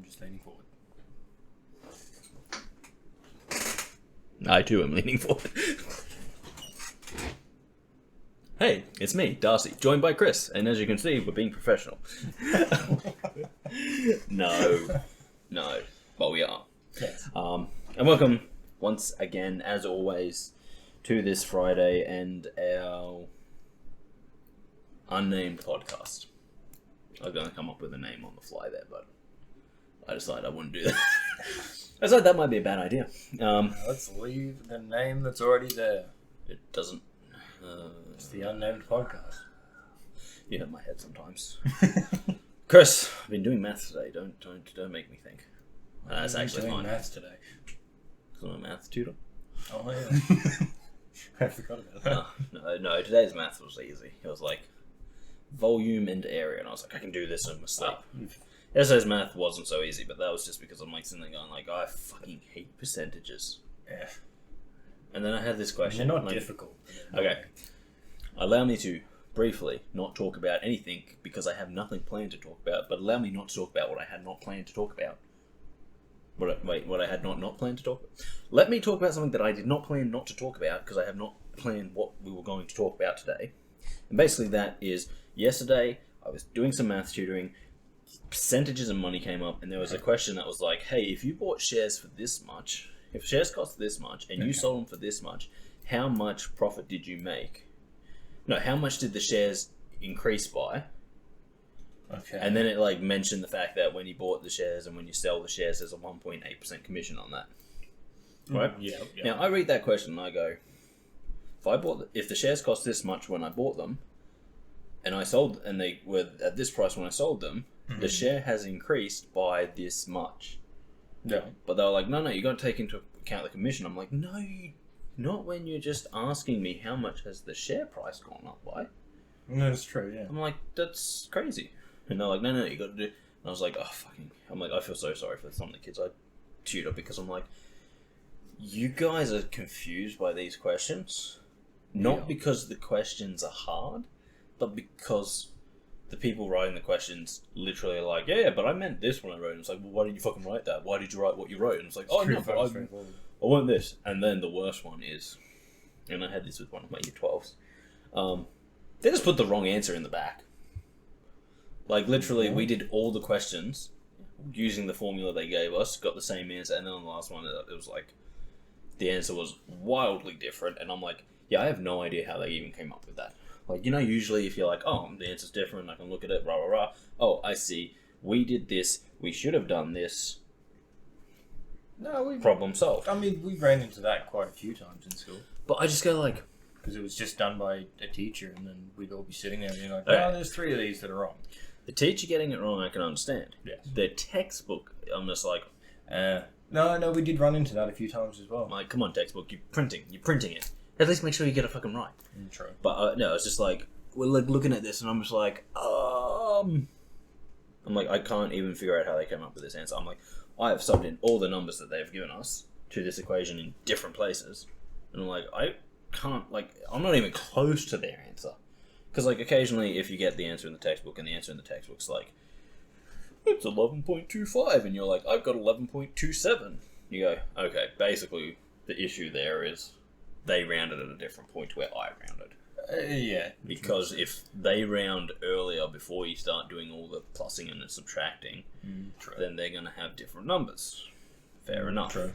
just leaning forward. I too am leaning forward. Hey, it's me, Darcy, joined by Chris, and as you can see, we're being professional. No, but we are. Yes. And welcome once again, as always, to this Friday and our Unnamed podcast. I was going to come up with a name on the fly there, but I decided I wouldn't do that. I decided that might be a bad idea. Let's leave the name that's already there. It doesn't... It's the Unnamed podcast. You hit my head sometimes. Chris, I've been doing maths today. Don't make me think. That's actually doing fine. maths today. I'm a maths tutor. Oh yeah. I forgot about that. No, today's maths was easy. It was like volume and area, and I was like, I can do this in my sleep. Yesterday's math wasn't so easy, but that was just because I'm like sitting there going like, I fucking hate percentages. Yeah. And then I had this question. They're not like, difficult. Okay. Allow me to briefly not talk about anything because I have nothing planned to talk about, but allow me not to talk about what I had not planned to talk about. What I had not planned to talk about? Let me talk about something that I did not plan not to talk about because I have not planned what we were going to talk about today. And basically that is, yesterday I was doing some math tutoring, percentages and money came up, and there was a question that was like, hey, if you bought shares for this much, if shares cost this much, and you sold them for this much, how much profit did you make? No, how much did the shares increase by? Okay. And then it like mentioned the fact that when you bought the shares and when you sell the shares, there's a 1.8% commission on that. Right? Yeah. Now I read that question and I go, if the shares cost this much when I bought them, and they were at this price when I sold them, the share has increased by this much. Yeah. But they were like, no, you got to take into account the commission. I'm like, no, not when you're just asking me how much has the share price gone up by. No, that's true. Yeah. I'm like, that's crazy. And they're like, no, you got to do. And I was like, oh fucking. I'm like, I feel so sorry for some of the kids I tutor because I'm like, you guys are confused by these questions, not because the questions are hard, but because the people writing the questions literally are like, yeah, but I meant this when I wrote it. And it's like, well, why did you fucking write that? Why did you write what you wrote? And it's like, oh, no, but I want this. And then the worst one is, and I had this with one of my year 12s, they just put the wrong answer in the back. Like, literally, we did all the questions using the formula they gave us, got the same answer, and then on the last one, it was like, the answer was wildly different, and I'm like, yeah, I have no idea how they even came up with that. Like, you know, usually if you're like, oh, the answer's different, I can look at it, rah, rah, rah. Oh, I see. We did this. We should have done this. No, problem solved. I mean, we ran into that quite a few times in school. But I just go like... Because it was just done by a teacher, and then we'd all be sitting there and being like, there's 3 of these that are wrong. The teacher getting it wrong, I can understand. Yes. The textbook, I'm just like... No, we did run into that a few times as well. I'm like, come on, textbook, you're printing it. At least make sure you get it fucking right. True. But no, it's just like, we're like looking at this and I'm just like, I'm like, I can't even figure out how they came up with this answer. I'm like, I have subbed in all the numbers that they've given us to this equation in different places. And I'm like, I can't, like, I'm not even close to their answer. Because, like, occasionally if you get the answer in the textbook and the answer in the textbook's like, it's 11.25, and you're like, I've got 11.27. You go, okay, basically the issue there is they rounded at a different point to where I rounded. Yeah. Because if they round earlier before you start doing all the plussing and the subtracting, then they're going to have different numbers. Fair enough. True.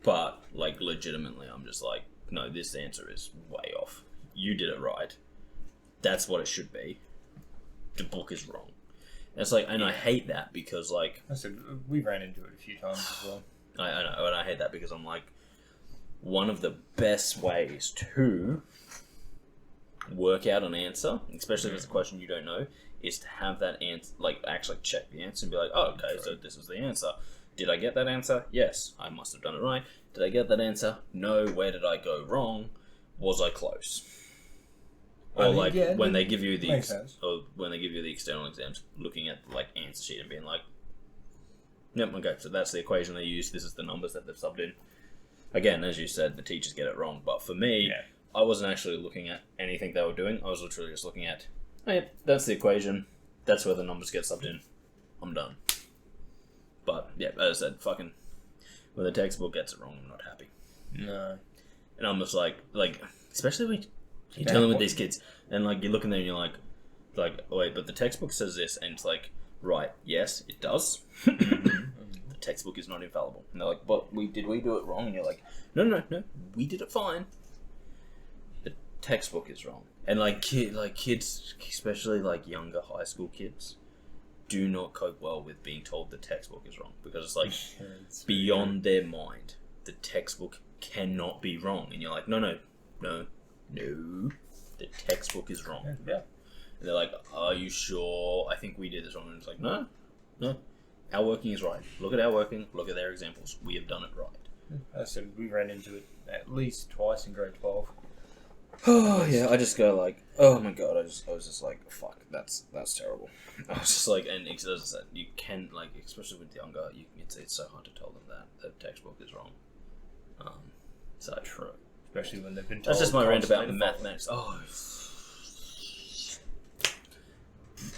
But, like, legitimately, I'm just like, no, this answer is way off. You did it right. That's what it should be. The book is wrong. And it's like, and I hate that because, like... I said, we ran into it a few times as well. I know, and I hate that because I'm like, one of the best ways to work out an answer, especially if it's a question you don't know, is to have that answer, like, actually check the answer and be like, oh, okay, so this is the answer. Did I get that answer? Yes, I must have done it right. Did I get that answer? No. Where did I go wrong? Was I close? Or when they give you the external exams, looking at like answer sheet and being like, yep, okay, so that's the equation they use. This is the numbers that they've subbed in. Again, as you said, the teachers get it wrong. But for me, I wasn't actually looking at anything they were doing. I was literally just looking at, oh, yeah, that's the equation. That's where the numbers get subbed in. I'm done. yeah, as I said, fucking when the textbook gets it wrong, I'm not happy. No. And I'm just like, especially when you're dealing with these kids, and like you're looking there and you're like, oh, wait, but the textbook says this, and it's like, right, yes, it does. The textbook is not infallible. And they're like, but did we do it wrong? And you're like, no, we did it fine. The textbook is wrong. And kids, especially like younger high school kids, do not cope well with being told the textbook is wrong, because it's like it's beyond their mind. The textbook cannot be wrong, and you're like, no, the textbook is wrong. Yeah. And they're like, are you sure? I think we did this wrong. And it's like, no, our working is right. Look at our working. Look at their examples. We have done it right. I said we ran into it at least twice in grade 12. Oh yeah, I just go like, oh my god, I was just like, fuck, that's terrible. I was just like, and as I said, you can, like, especially with younger, it's so hard to tell them that the textbook is wrong. So true, especially when they've been told. That's just my rant about the mathematics. Oh,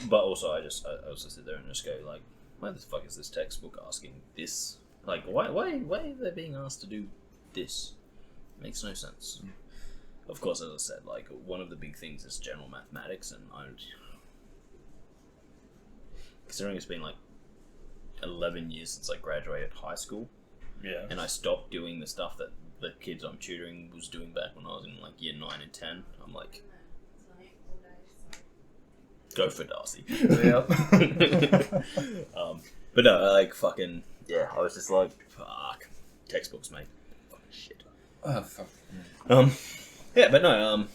but also I also sit there and just go like, why the fuck is this textbook asking this? Like, why are they being asked to do this? Makes no sense. Of course, as I said, like, one of the big things is general mathematics, and considering it's been like 11 years since I graduated high school, yeah, and I stopped doing the stuff that the kids I'm tutoring was doing back when I was in like year 9 and 10. I'm like, go for Darcy. Yeah. But no, like, fucking, yeah, I was just like, fuck, textbooks, mate, fucking shit. Oh fuck. Yeah, but no,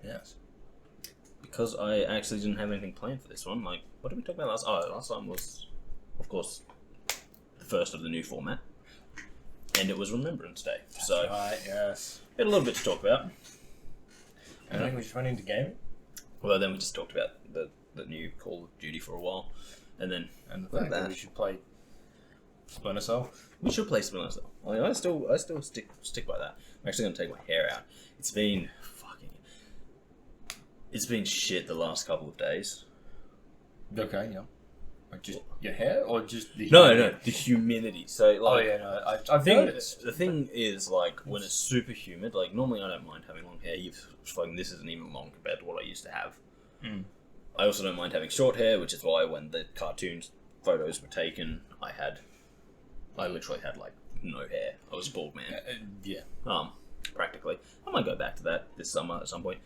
yes. Because I actually didn't have anything planned for this one. Like, what did we talk about last? Oh, last time was, of course, the first of the new format, and it was Remembrance Day. So, yes. We had a little bit to talk about. I think we just went into gaming. Well, then we just talked about the new Call of Duty for a while, and then the fact that we should play Splinter Cell. We should play Splinter Cell. I mean, I still stick by that. I'm actually gonna take my hair out. It's been shit the last couple of days. Okay, yeah. Like just your hair, or just the no, the humidity. So like, oh yeah, no, I think the thing is, like, when it's super humid. Like, normally I don't mind having long hair. This isn't even long compared to what I used to have. Mm. I also don't mind having short hair, which is why when the cartoons photos were taken, I literally had like no hair. I was a bald man. Yeah. Practically. I might go back to that this summer at some point.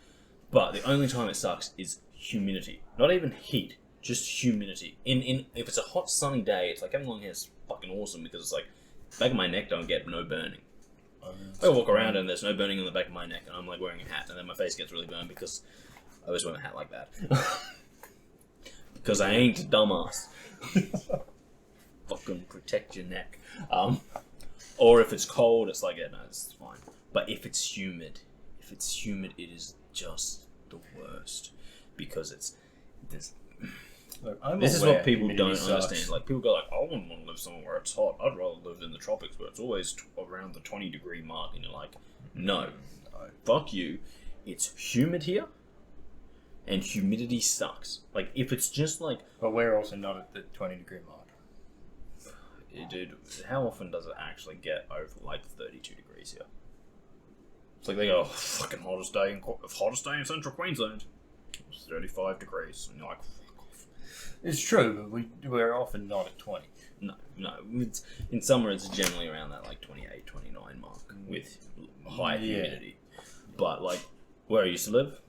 But the only time it sucks is humidity. Not even heat, just humidity. If it's a hot sunny day, it's like having long hair is fucking awesome, because it's like back of my neck don't get no burning. I walk around and there's no burning on the back of my neck, and I'm like wearing a hat, and then my face gets really burned because I always wear a hat like that. Because I ain't a dumbass. Fucking protect your neck. Or if it's cold, it's like, yeah, no, it's fine. But if it's humid, it is just the worst, because this is what people don't understand. Like, people go like, I wouldn't want to live somewhere where it's hot. I'd rather live in the tropics where it's always around the 20-degree mark. And you're like, no, fuck you. It's humid here, and humidity sucks. Like, if it's just like, but we're also not at the 20-degree mark. Dude, how often does it actually get over like 32 degrees here? It's like they go, fucking hottest day in central Queensland. It's 35 degrees. And you're like, fuck off. It's true, but we're often not at 20. No. In summer, it's generally around that like 28, 29 mark with high humidity. But like, where I used to live,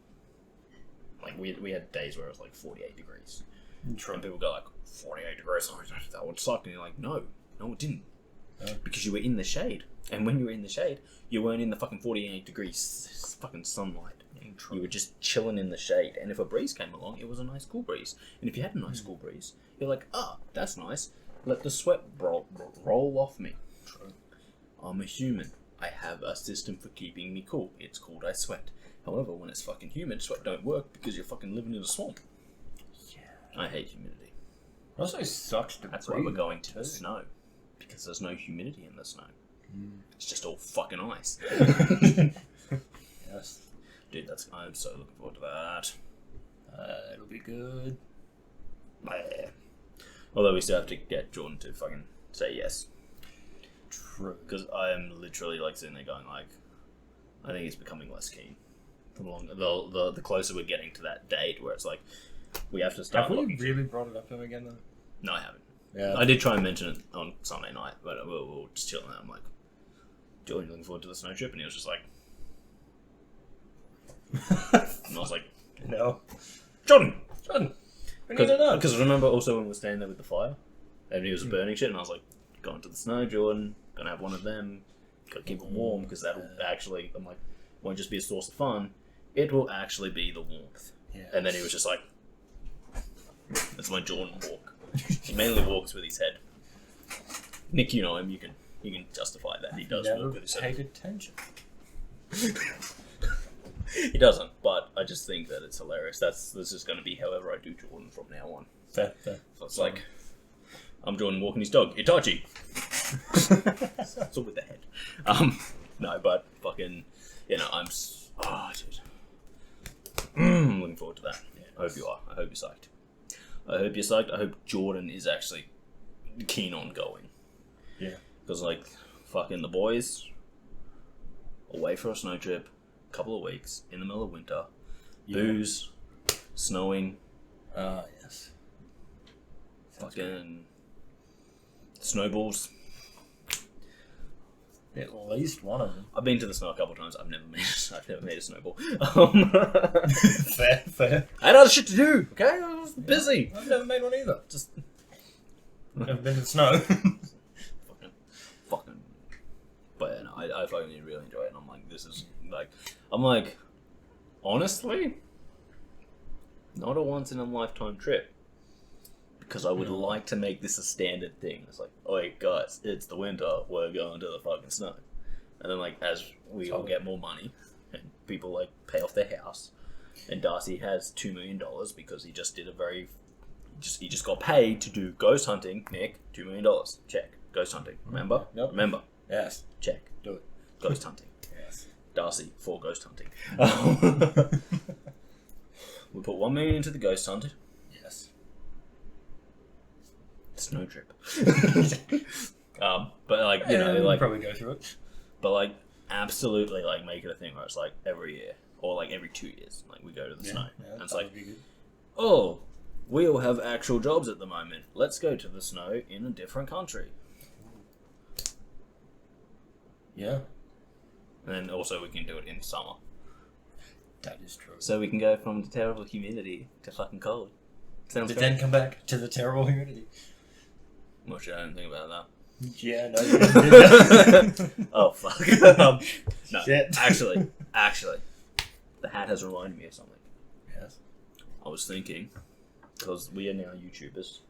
like we had days where it was like 48 degrees. True. And people go like, 48 degrees, oh, that would suck. And you're like, no, it didn't. Because you were in the shade. And when you were in the shade, you weren't in the fucking 48 degrees fucking sunlight. You were just chilling in the shade. And if a breeze came along, it was a nice cool breeze. And if you had a nice cool breeze, you're like, that's nice. Let the sweat roll off me. True. I'm a human. I have a system for keeping me cool. It's called I sweat. However, when it's fucking humid, sweat don't work because you're fucking living in a swamp. Yeah. I hate humidity. It also sucks to That's why we're going to the snow. Because there's no humidity in the snow. It's just all fucking ice. Yes. Dude, I'm so looking forward to that. It'll be good. Although we still have to get Jordan to fucking say yes. True. Because I am literally like sitting there going like, I think he's becoming less keen. The closer we're getting to that date where it's like, we have to start. Have we really brought it up to him again though? No, I haven't. Yeah. I did try and mention it on Sunday night, but we were just chilling out. I'm like, Jordan, looking forward to the snow trip? And he was just like, and I was like, no. Jordan! We need to know. Because remember also when we were standing there with the fire, and he was burning shit, and I was like, going to the snow, Jordan, gonna have one of them, gotta keep it warm, because that'll actually, I'm like, won't just be a source of fun, it will actually be the warmth. Yeah. And then he was just like, that's my Jordan walk. He mainly walks with his head. Nick, you know him, you can justify that. He does walk with his head. Paid attention. He doesn't, but I just think that it's hilarious. This is going to be however I do Jordan from now on. Fair. So it's like, I'm Jordan walking his dog. Itachi! It's all with the head. No, but fucking, I'm... Oh, dude. I'm looking forward to that. Yeah, I hope you are. I hope you're psyched. I hope Jordan is actually keen on going. Yeah. Because, like, fucking the boys, away for a snow trip, couple of weeks, in the middle of winter, booze, snowing. Yes. Fucking snowballs. At least one of them. I've been to the snow a couple of times. I've never made a snowball. Fair. I had other shit to do. Okay, I was busy. I've never made one either. Just never been to the snow. fucking. But yeah, no, I fucking really enjoy it. And I'm like, this is like, honestly, not a once in a lifetime trip. Because I would like to make this a standard thing. It's like, oi guys, it's the winter, we're going to the fucking snow. And then like, as we all get more money, and people like pay off their house, and Darcy has $2 million because he just did he just got paid to do ghost hunting. Nick, $2 million, check. Ghost hunting, remember? Yep. Remember? Yes. Check. Do it. Ghost hunting. Yes. Darcy for ghost hunting. We put $1 million into the ghost hunt. Yes. Snow trip. But like, like probably go through it. But like, absolutely, like make it a thing where it's like every year or like every 2 years, like we go to the snow, and it's like, oh, we all have actual jobs at the moment. Let's go to the snow in a different country. Yeah. And then also we can do it in summer. That is true. So we can go from the terrible humidity to fucking cold. Sounds But great. then come back to the terrible humidity. Well, shit, I didn't think about that. Yeah, no, you didn't do that. Oh, fuck. No, Shit. actually, the hat has reminded me of something. Yes. I was thinking, because we are now YouTubers,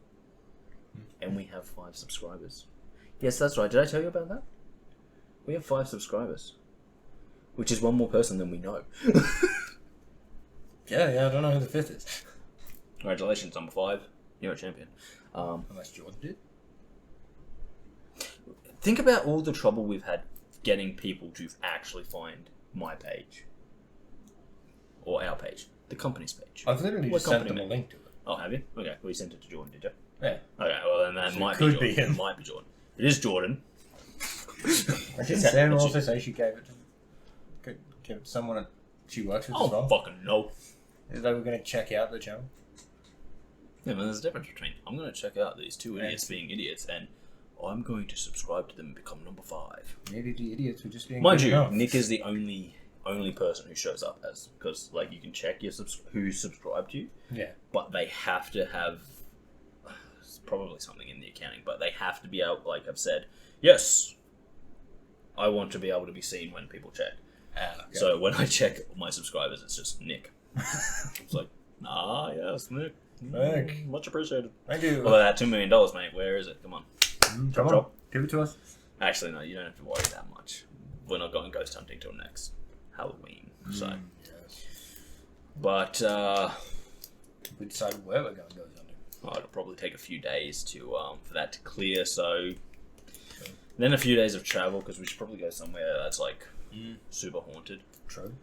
and we have 5 subscribers. Yes, that's right. Did I tell you about that? We have 5 subscribers, which is one more person than we know. Yeah, I don't know who the 5th is. Congratulations, number 5. You're a champion. Unless Jordan did. Think about all the trouble we've had getting people to actually find my page. Or our page. The company's page. I've literally just sent them a link to it. Oh, have you? Okay, well you sent it to Jordan, did you? Yeah. Okay, well then that So might it be could Jordan. be him. It might be Jordan. It is Jordan. Didn't Sarah also say she gave it to someone that she works with as well? Oh, fucking no. Is they were going to check out the channel? Yeah, but there's a difference between I'm going to check out these 2 idiots being idiots and I'm going to subscribe to them and become number 5. Maybe the idiots were just being Mind good you, enough. Nick is the only person who shows up as, because like you can check your who's subscribed to you, Yeah. but they have to have it's probably something in the accounting, but they have to be able, like I've said, yes, I want to be able to be seen when people check. Okay. So when I check my subscribers, it's just Nick. It's like, yes, Nick. Nick. Much appreciated. Thank you. Well, that $2 million, mate. Where is it? Come on. Come on. drop. Give it to us. Actually, no, you don't have to worry that much. We're not going ghost hunting till next Halloween. So, Yes. but We decided where we're going to go hunting. it'll probably take a few days to for that to clear. So then a few days of travel because we should probably go somewhere that's like super haunted. True.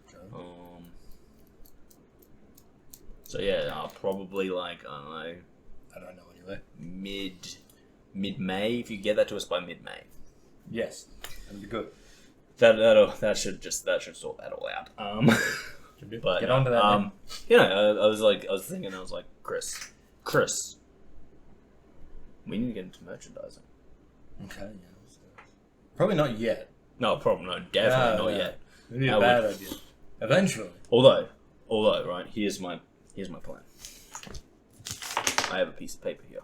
So yeah, I'll probably like I don't know. I don't know anywhere Really? Mid-May. If you get that to us by mid-May. Yes, that'd be good. That should sort that all out. But get on to that. You know, I was thinking, I was like, Chris, we need to get into merchandising. Okay, yeah. Probably not yet. No, definitely not yet. Maybe a bad idea. Eventually. Although, right, here's my plan. I have a piece of paper here.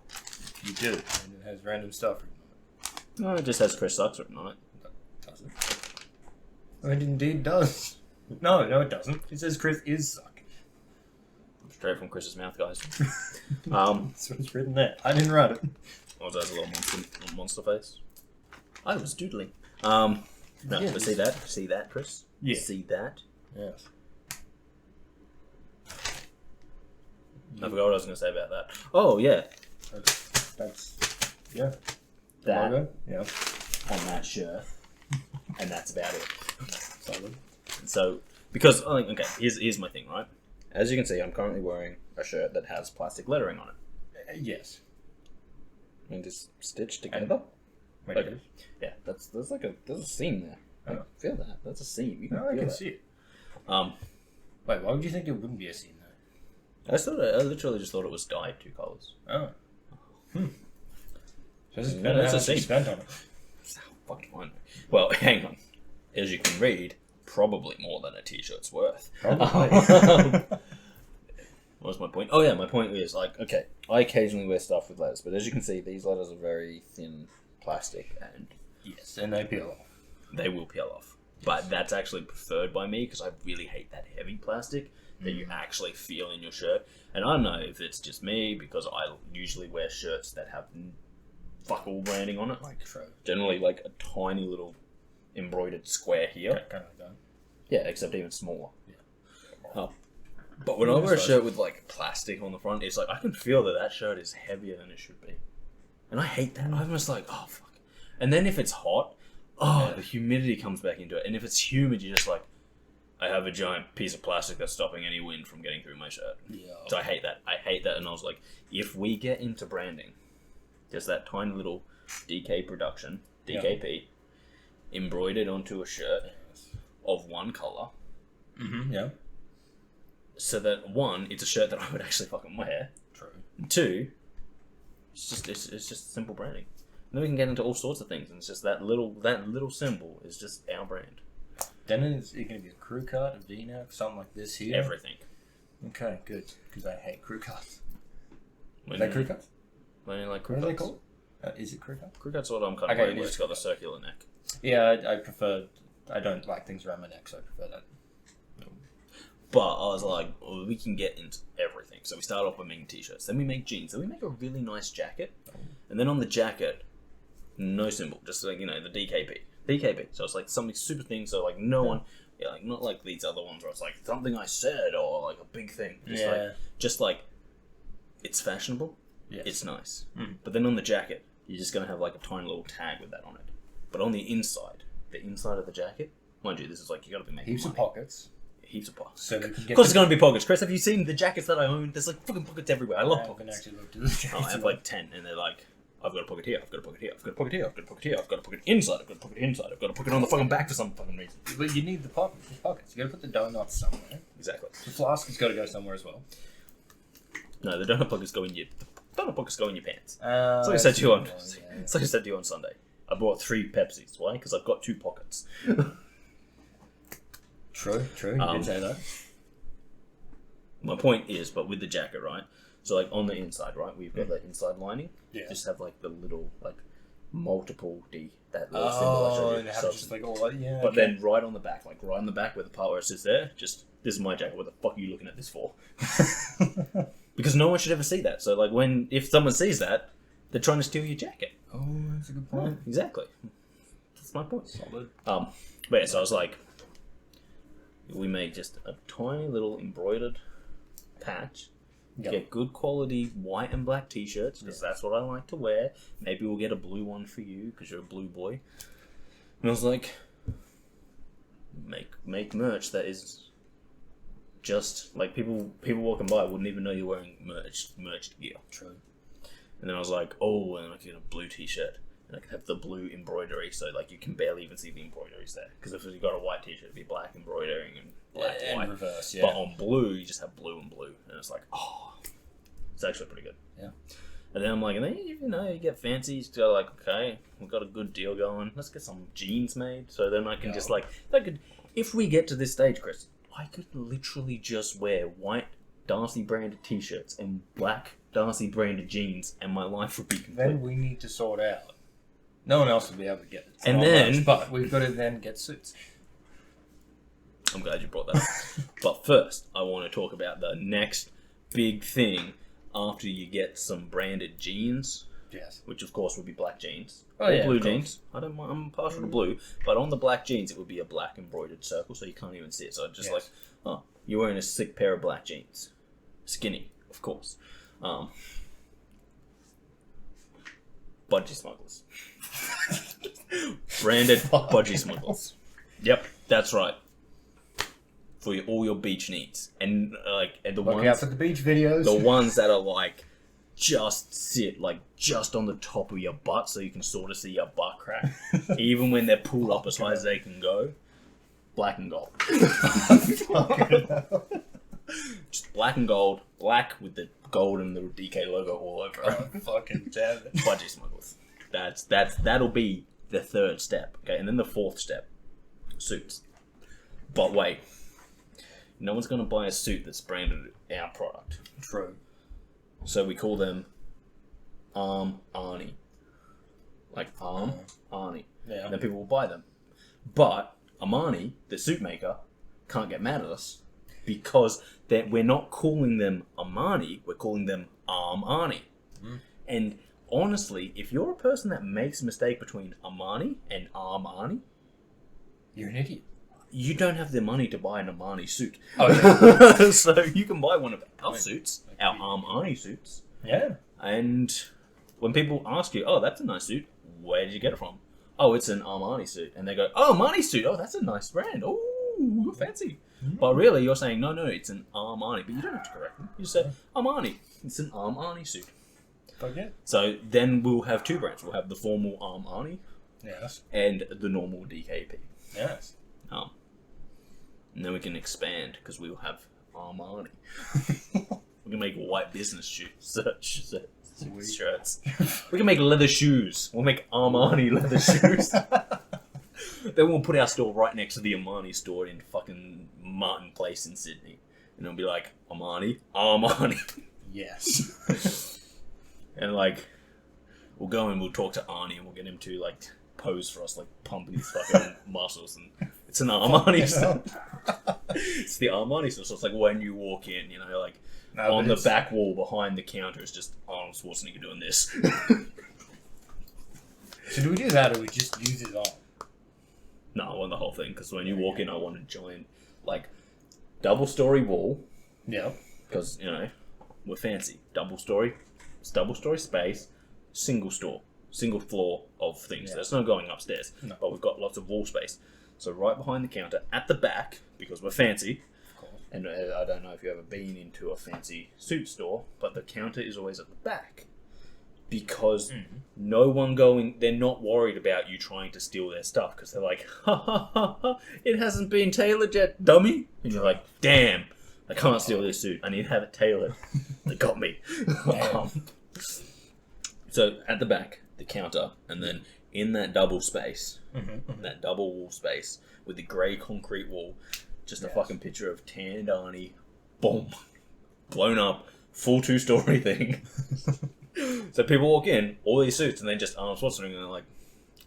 You do, and it has random stuff written on No, it just has Chris Sucks written on it. Does it? Oh, it indeed does. No, it doesn't. It says Chris is suck. Straight from Chris's mouth, guys. That's what's written there. I didn't write it. What was that, a little monster face? I was doodling. No, yes. but see that? See that, Chris? Yeah. See that? Yes. I forgot what I was going to say about that. Oh, yeah. That's yeah. That Logo? Yeah. on that shirt. And that's about it. Solid. So, because, okay, here's my thing, right? As you can see, I'm currently wearing a shirt that has plastic lettering on it. Yes. And just stitched together. Wait, Okay. Yeah, there's a seam there. I Oh. feel that. That's a seam. You can No, I feel can that. see it. Um, Wait, why would you think there wouldn't be a scene there? I literally just thought it was dyed 2 colors. Oh. So this is Yeah, better that's how a much you scene. spent on it. Fucking fine. Well, hang on. As you can read, probably more than a t-shirt's worth. Probably. What was my point? Oh yeah, my point is okay, I occasionally wear stuff with letters, but as you can see, these letters are very thin plastic and Yes, and they peel off. they will peel off. But that's actually preferred by me because I really hate that heavy plastic that you actually feel in your shirt. And I don't know if it's just me because I usually wear shirts that have fuck all branding on it, generally a tiny little embroidered square here. Kind of like that. Yeah, except even smaller. Yeah. But when I wear a shirt with plastic on the front, it's I can feel that shirt is heavier than it should be. And I hate that. I'm just oh fuck. And then if it's hot, the humidity comes back into it. And if it's humid, you're just I have a giant piece of plastic that's stopping any wind from getting through my shirt. Yeah. So I hate that. And I was like, if we get into branding, there's that tiny little DK production, DKP, embroidered onto a shirt of one color. Mm-hmm. Yeah. So that one, it's a shirt that I would actually fucking wear. True. And 2, it's just simple branding. And then we can get into all sorts of things, and it's just that little symbol is just our brand. Then is it going to be a crew cut, a V-neck, something like this here? Everything. Okay, good. Because I hate crew cuts. When Is that crew cuts? When you like crew What are they cuts. called? Is it crew cuts? Crew cuts what I'm kind of Okay, wearing, where it's got the circular neck. Yeah, I prefer. I don't like things around my neck, so I prefer that. But I was like, well, we can get into everything. So we start off by making t-shirts, then we make jeans, then we make a really nice jacket, and then on the jacket, no symbol, just the DKP. DKP. So it's something super thing, so no one, not like these other ones where it's something I said or a big thing. Just it's fashionable, Yes. it's nice. But then on the jacket, you're just going to have a tiny little tag with that on it. But on the inside of the jacket, mind you, this is you got to be making Heaps money. of pockets. Heaps of pockets. So we can Of get course, there's going to be pockets. Chris, have you seen the jackets that I own? There's fucking pockets everywhere. I love I pockets. actually looked at the I have 10, and they're I've got a pocket here, I've got a pocket here, I've got a pocket here, I've got a pocket here, I've got a pocket inside, I've got a pocket inside, I've got a pocket on the fucking back for some fucking reason. But you need the pockets. You got to put the donuts somewhere. Exactly. The flask has got to go somewhere as well. No, the donut pockets go in your pants. It's It's like I said to you on. It's like I said to you on Sunday. I bought 3 Pepsis. Why? Because I've got 2 pockets. True. You did say that. My point is, but with the jacket, right? So on the inside, right, we've got the inside lining. Yeah. Just have the little multiple D, that little symbol I showed you. and have So- just all that. Yeah. But then right on the back, right on the back where the part where it says there, just this is my jacket. What the fuck are you looking at this for? Because no one should ever see that. So if someone sees that, they're trying to steal your jacket. Oh, that's a good point. Exactly. That's my point. Solid. But yeah, so I was we make just a tiny little embroidered patch. Yep. Get good quality white and black t-shirts because that's what I like to wear. Maybe we'll get a blue one for you because you're a blue boy. And I was make merch that is just people walking by wouldn't even know you're wearing merched gear. True. And then I was like, oh, and I could get a blue t-shirt. And I could have the blue embroidery, so like you can barely even see the embroideries there. Because if you got a white t-shirt, it'd be black embroidering and black and white. Reverse, yeah. But on blue, you just have blue and blue. And it's like, oh, it's actually pretty good. Yeah. And then I'm like, and then, you know, you get fancy. You go like, okay, we've got a good deal going. Let's get some jeans made. So then I can just like, if we get to this stage, Chris, I could literally just wear white Darcy branded t-shirts and black Darcy branded jeans, and my life would be complete. Then we need to sort out. No one else will be able to get it. And then, but we've got to then get suits. I'm glad you brought that up. But first, I want to talk about the next big thing after you get some branded jeans. Yes. Which of course would be black jeans. Oh, or yeah, blue of course. jeans. I don't mind, I'm partial to blue. But on the black jeans, it would be a black embroidered circle, so you can't even see it. So just like, oh, you're wearing a sick pair of black jeans. Skinny, of course. Budgie smugglers. Branded budgie smugglers. Yep, that's right. For all your beach needs, and and the Look ones out for the beach videos. the ones that are like just sit like just on the top of your butt, so you can sort of see your butt crack, even when they're pulled up as high as they can go. Black and gold. Just black and gold, black with the gold and the DK logo all over it. Fucking damn it. Budgie smugglers. That'll be the third step. Okay, and then the fourth step, suits. But wait, no one's gonna buy a suit that's branded our product. True. So we call them Arnie. Like Arnie. Yeah. And then people will buy them. But Armani, the suit maker, can't get mad at us because we're not calling them Armani, we're calling them Arnie. Mm. And honestly, if you're a person that makes a mistake between Armani and Armani, you're an idiot. You don't have the money to buy an Armani suit. Oh, yeah. So you can buy one of our suits, our Armani suits. Yeah. And when people ask you, oh, that's a nice suit, where did you get it from? Oh, it's an Armani suit. And they go, oh, Armani suit. Oh, that's a nice brand. Oh, you're fancy. Mm-hmm. But really, you're saying, no, it's an Armani. But you don't have to correct them. You just say, Armani. It's an Armani suit. Okay. So then we'll have two brands. We'll have the formal Armani. Yes. And the normal DKP. Yes. And then we can expand because we will have Armani. We can make white business shirts. We can make leather shoes. We'll make Armani leather shoes. Then we'll put our store right next to the Armani store in fucking Martin Place in Sydney. And it'll be like, Armani. Yes. And like, we'll go and we'll talk to Arnie and we'll get him to like pose for us, like pumping his fucking muscles. And it's an Armani store. It's the Armani store. So it's like when you walk in, you know, like on the back wall behind the counter is just Arnold Schwarzenegger doing this. So do we do that or we just use it on? No, I want the whole thing because when you walk in, I want a giant, like, double-story wall. Yeah. Because, you know, we're fancy. Double-story space, single floor of things. Yeah. There's no going upstairs. No. But we've got lots of wall space. So right behind the counter, at the back, because we're fancy, of course. And I don't know if you've ever been into a fancy suit store, but the counter is always at the back. Because no one they're not worried about you trying to steal their stuff because they're like, ha, it hasn't been tailored yet, dummy. And you're like, damn, I can't steal this suit. I need to have it tailored. They got me. So at the back, the counter, and then in that double space, that double wall space with the grey concrete wall, just a fucking picture of tanned Arnie, boom, blown up, full 2-story thing. So people walk in, all these suits, and then just Arnold Schwarzenegger, and they're like,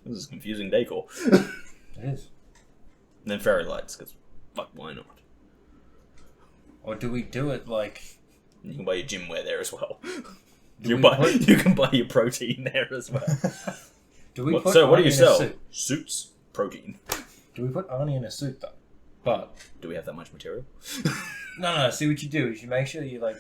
this is confusing decor. It is. And then fairy lights, because fuck, why not? Or do we do it like... You can buy your gym wear there as well. You can buy your protein there as well. Do we what put do Arnie you in sell? a suit? Suits, protein. Do we put Arnie in a suit though? But do we have that much material? No. See what you do is you make sure you like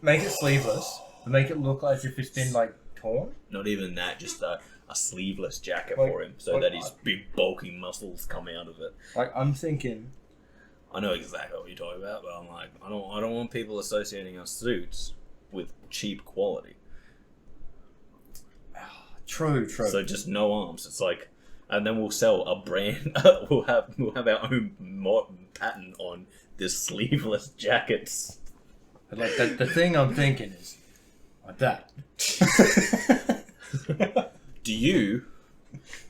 make it sleeveless, but make it look as if it's been like torn. Not even that, just a sleeveless jacket for him, so that his big bulky muscles come out of it. Like I'm thinking. I know exactly what you're talking about, but I'm like, I don't want people associating our suits with cheap quality. True. So just no arms. It's like, and then we'll sell a brand. we'll have our own patent on this sleeveless jackets. Like the thing I'm thinking is like that. Do you?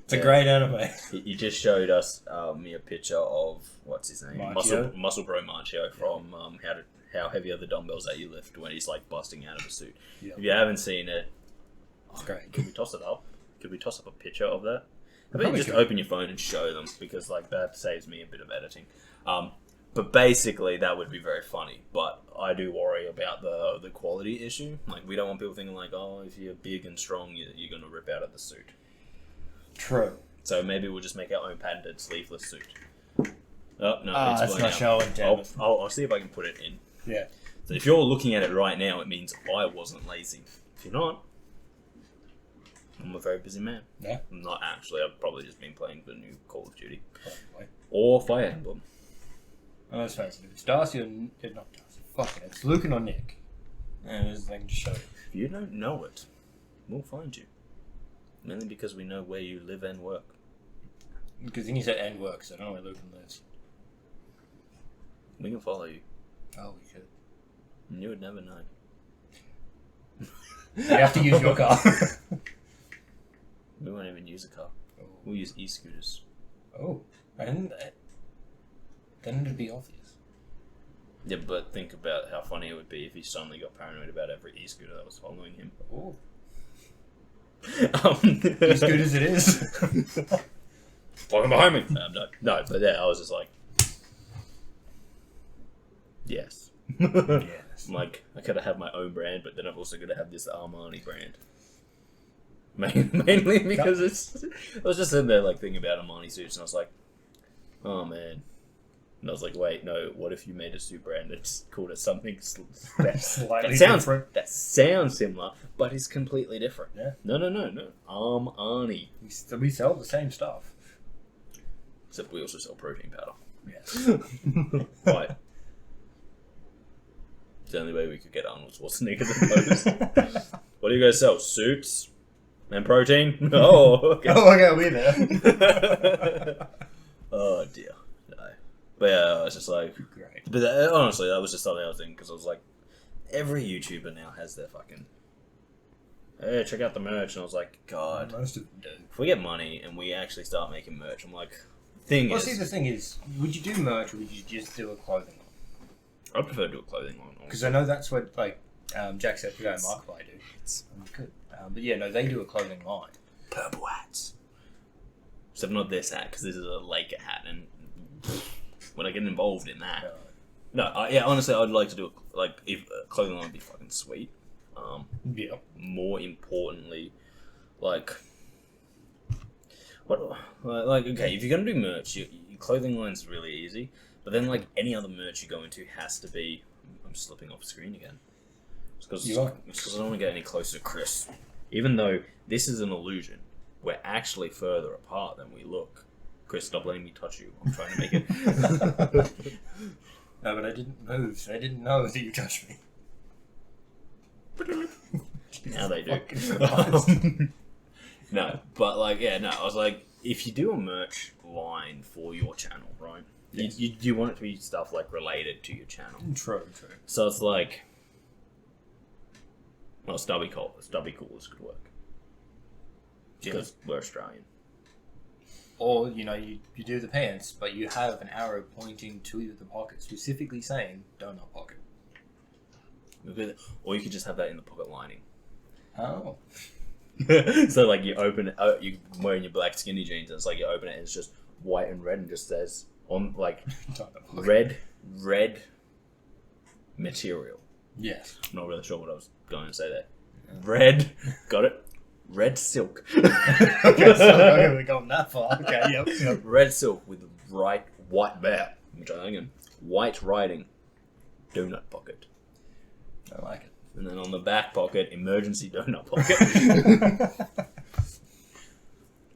It's a great anime. You just showed us me a picture of what's his name, Marchio? Muscle Bro Marchio from How Heavy Are the Dumbbells That You Lift, when he's like busting out of a suit. Yep. If you haven't seen it, It's great. can we toss it up? Could we toss up a picture of that? I bet you Probably just could. open your phone and show them, because like that saves me a bit of editing. But basically, that would be very funny. But I do worry about the quality issue. Like, we don't want people thinking like, oh, if you're big and strong, you're going to rip out of the suit. True. So maybe we'll just make our own patented sleeveless suit. Oh, no, That's blown not out. showing, damn it. I'll see if I can put it in. Yeah. So if you're looking at it right now, it means I wasn't lazy. If you're not, I'm a very busy man. Yeah. I'm not actually. I've probably just been playing the new Call of Duty. Probably. Or Fire Emblem. Oh, let's face it. It's Darcy or... Not Darcy. Fuck it. It's Lucan or Nick. And there's a thing to show you. If you don't know it, we'll find you. Mainly because we know where you live and work. Because then you said and work, so I don't know where Lucan lives. We can follow you. Oh, we could. And you would never know. You have to use your car. We won't even use a car. Oh. We'll use e-scooters. Oh. And then it'd be obvious. Yeah, but think about how funny it would be if he suddenly got paranoid about every e-scooter that was following him. Oh. E-scooters it is. Fucking behind me! No, but yeah, I was just like... Yes. Yes. I'm like, I gotta have my own brand, but then I've also gotta have this Armani brand. Mainly because I was just sitting there like thinking about Armani suits, and I was like, oh man. And I was like, wait, no, what if you made a suit brand and just called it something Slightly different? That sounds similar, but it's completely different. Yeah. No. Armani. We sell the same stuff. Except we also sell protein powder. Yes. Right. It's the only way we could get Arnold Schwarzenegger to pose. What do you guys sell? Suits? And protein? Oh, okay. Oh, okay, we're there. Oh, dear. No. But yeah, I was just like... Great. But honestly, that was just something I was thinking, because I was like, every YouTuber now has their fucking... Hey, check out the merch. And I was like, God. Most of them do. If we get money and we actually start making merch, I'm like... See, the thing is, would you do merch or would you just do a clothing line? I prefer to do a clothing line. Because I know that's what, like, Jacksepticeye and Markiplier do. We could. But yeah, no, they do a clothing line. Purple hats. Except not this hat, because this is a Laker hat, and when I get involved in that... yeah, honestly, I'd like to do, if a clothing line would be fucking sweet. Yeah. More importantly, okay, if you're going to do merch, your clothing line's really easy, but then, any other merch you go into has to be... I'm slipping off screen again. It's because I don't want to get any closer to Chris. Even though this is an illusion, we're actually further apart than we look. Chris, stop letting me touch you. I'm trying to make it... No, but I didn't move, so I didn't know that you touched me. Now they do. No, but I was like, if you do a merch line for your channel, right? Yes. You want it to be stuff related to your channel. True. So it's like, well, stubby coolers could work. Because we're Australian. Or, you do the pants, but you have an arrow pointing to the pocket, specifically saying donut pocket. Or you could just have that in the pocket lining. Oh. So you open it, you're wearing your black skinny jeans, and it's you open it and it's just white and red and just says on red material. Yes. I'm not really sure what I was going to say there. Red, got it? Red silk. Okay, so we're going that far. Okay, yep. Red silk with white bear, which I think white writing, donut pocket. I like it. And then on the back pocket, emergency donut pocket.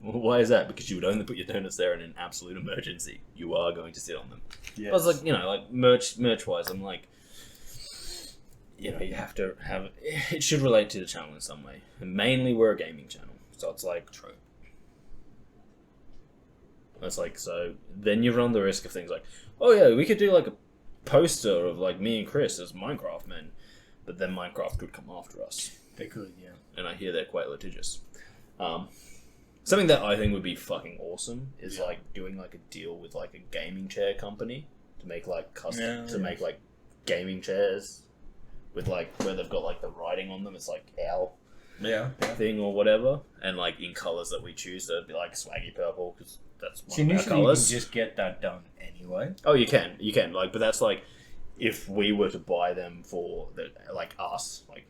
Well, why is that? Because you would only put your donuts there in an absolute emergency. You are going to sit on them. Yes. I was merch-wise, I'm like, you have to have... It should relate to the channel in some way. And mainly, we're a gaming channel. So it's like, True. it's like, so then you run the risk of things like, oh yeah, we could do like a poster of like me and Chris as Minecraft men, but then Minecraft could come after us. They could, yeah. And I hear they're quite litigious. Something that I think would be fucking awesome is like doing like a deal with like a gaming chair company to make like custom make like gaming chairs with like where they've got like the writing on them. It's like our thing or whatever, and like in colors that we choose. So it'd be like swaggy purple because that's one of our initially you colors. can just get that done anyway. Oh, you can like, but that's like if we were to buy them for the like us, like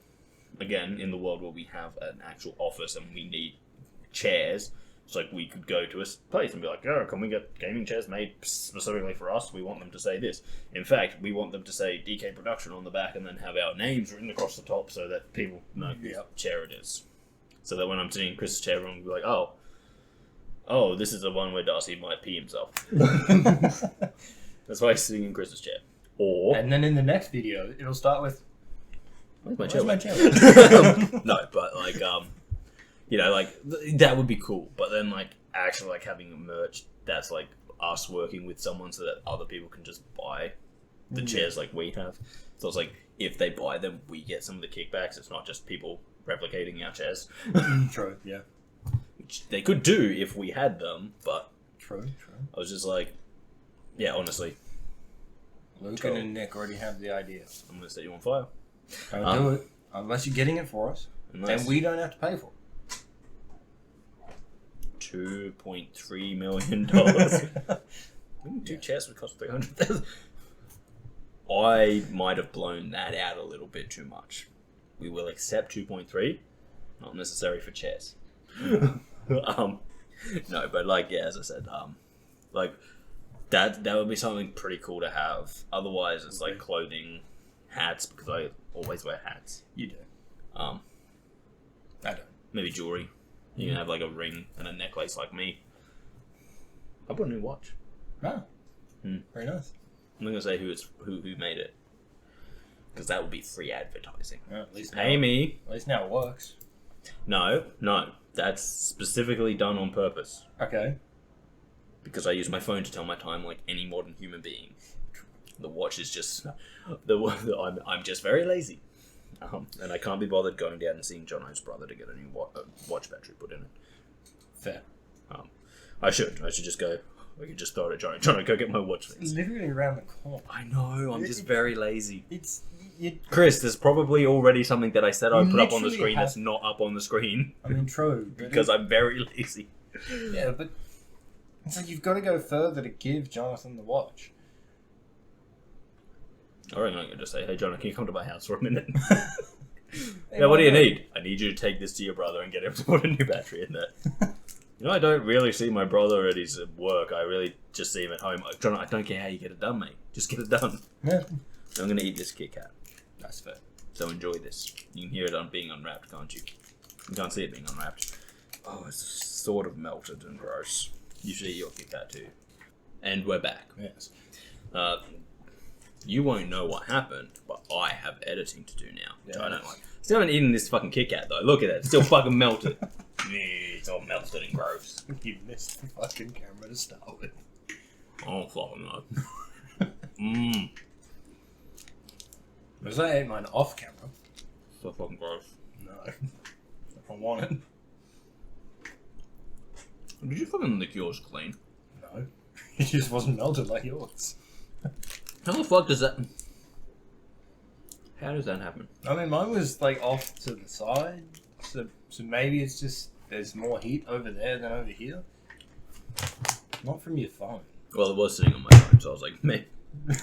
again in the world where we have an actual office and we need chairs. It's like we could go to a place and be like, oh, can we get gaming chairs made specifically for us? We want them to say this. In fact, we want them to say DKProduction on the back and then have our names written across the top so that people know whose chair it is. So that when I'm sitting in Chris's chair, I'm be like, oh, this is the one where Darcy might pee himself. That's why he's sitting in Chris's chair. Or... And then in the next video, it'll start with... Where's my chair? No, but like... you know, like, that would be cool. But then, like, actually, like, having a merch that's, like, us working with someone so that other people can just buy the chairs like we have. So it's like, if they buy them, we get some of the kickbacks. It's not just people replicating our chairs. True, yeah. Which they could do if we had them, but... True. I was just like, yeah, honestly. Luke and Nick already have the idea. I'm going to set you on fire. Don't do it. Unless you're getting it for us. And we don't have to pay for it. $2.3 million. Two chairs would cost $300,000. I might have blown that out a little bit too much. We will accept 2.3, not necessary for chairs. No, but like as I said, like that would be something pretty cool to have. Otherwise, it's like clothing, hats because I always wear hats. You do. I don't. Maybe jewelry. You can have like a ring and a necklace like me. I bought a new watch. Oh. Very nice. I'm not gonna say who made it, because that would be free advertising. Well, at least pay me. At least now it works. No, that's specifically done on purpose. Okay. Because I use my phone to tell my time like any modern human being. The watch is just I'm just very lazy. And I can't be bothered going down and seeing Jono's brother to get a new watch battery put in it. Fair. I should just go. We could just throw it at Jono. Jono, go get my watch. It's literally around the corner. I know. I'm just very lazy. You, Chris, there's probably already something that I said I'd put up on the screen that's not up on the screen. I mean, true. Because I'm very lazy. Yeah, but it's like you've got to go further to give Jonathan the watch. I reckon I can just say, hey, Jono, can you come to my house for a minute? Yeah, what do you need? I need you to take this to your brother and get him to put a new battery in there. You know, I don't really see my brother at his work. I really just see him at home. Jono, I don't care how you get it done, mate. Just get it done. Yeah. I'm going to eat this Kit Kat. That's fair. So enjoy this. You can hear it on being unwrapped, can't you? You can't see it being unwrapped. Oh, it's sort of melted and gross. You should eat your Kit Kat too. And we're back. Yes. You won't know what happened, but I have editing to do now. Yes. I don't like. Still haven't eaten this fucking Kit Kat though. Look at it. It's still fucking melted. It's all melted and gross. You missed the fucking camera to start with. I don't fucking know. Because I ate mine off camera. So fucking gross. No. If I want it. Did you fucking lick yours clean? No. It just wasn't melted like yours. How the fuck does that... How does that happen? I mean, mine was like off to the side. So maybe it's just there's more heat over there than over here. Not from your phone. Well, it was sitting on my phone, so I was like, man. I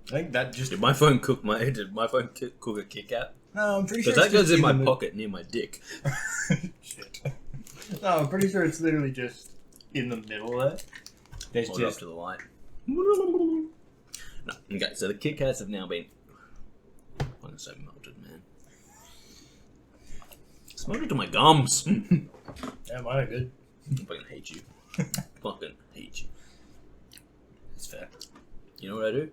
think that just... Did my phone cook a Kit Kat? No, I'm pretty sure Because that goes in my the... pocket near my dick. Shit. No, I'm pretty sure it's literally just in the middle there. There's Hold it up just... to the light. No, okay, so the Kit Kats have now been... I'm gonna say melted, man. It's melted to my gums. Yeah, mine are good. I fucking hate you. Fucking hate you. It's fair. You know what I do?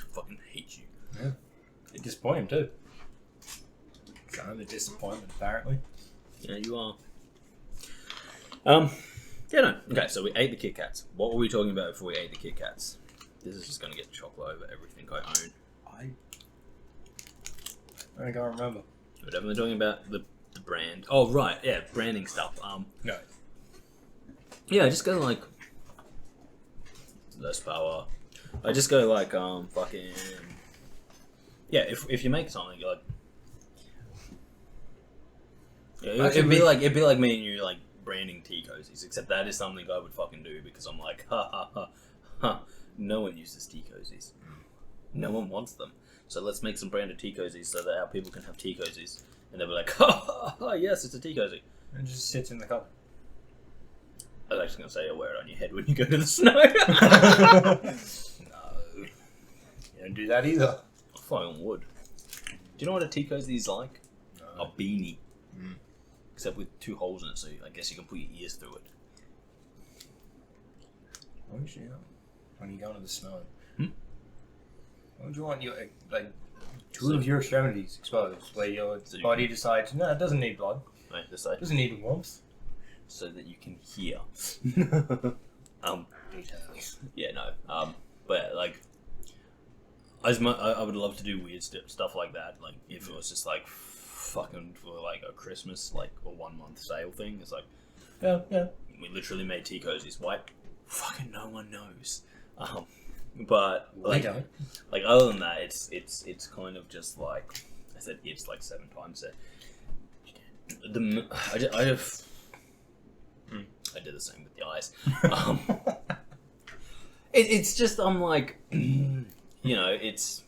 I fucking hate you. Yeah. You disappoint him too. So I'm a disappointment, apparently. Yeah, you are. Yeah, no. Okay, so we ate the Kit Kats. What were we talking about before we ate the Kit Kats? This is just going to get chocolate over everything I own. I can't remember. We're definitely talking about the brand. Oh, right. Yeah, branding stuff. No. Yeah, I just go like... less power. I just go like, fucking... Yeah, if you make something, you're like... Yeah, it'd be like me and you, like, branding tea cozies, except that is something I would fucking do because I'm like, ha ha ha ha, no one uses tea cozies. No one wants them. So let's make some branded tea cozies so that our people can have tea cozies. And they'll be like, ha ha ha, yes, it's a tea cozy. And it just sits in the cup. I was actually going to say you'll wear it on your head when you go to the snow. No. You don't do that either. I fucking would. Do you know what a tea cozy is like? No. A beanie. Except with 2 holes in it, so I guess you can put your ears through it. What would you when you go into the snow? What would you want your, like, 2 of your extremities exposed, where your body decides, no, it doesn't need blood. Right, this side. It doesn't need warmth. So that you can hear. Details. Yeah, no. But, like, I would love to do weird stuff like that. Like, if it was just, like, fucking for, like, a Christmas, like, a 1 month sale thing. It's like, Yeah. we literally made tea cozies. Why? Fucking no one knows. But, like, We don't. like, other than that, it's kind of just like, I said it's like 7 times. I did the same with the eyes. It's just, I'm like, you know, it's...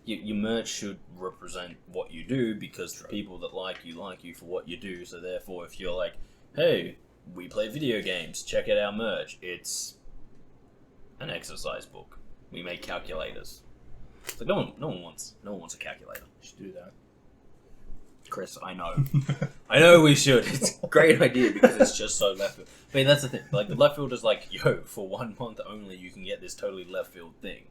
Your merch should represent what you do because the people that like you for what you do. So therefore, if you're like, hey, we play video games, check out our merch. It's an exercise book. We make calculators. So no one wants a calculator. You should do that. Chris, I know. I know we should. It's a great idea because it's just so left field. I mean, that's the thing. Like, the left field is like, yo, for 1 month only, you can get this totally left field thing.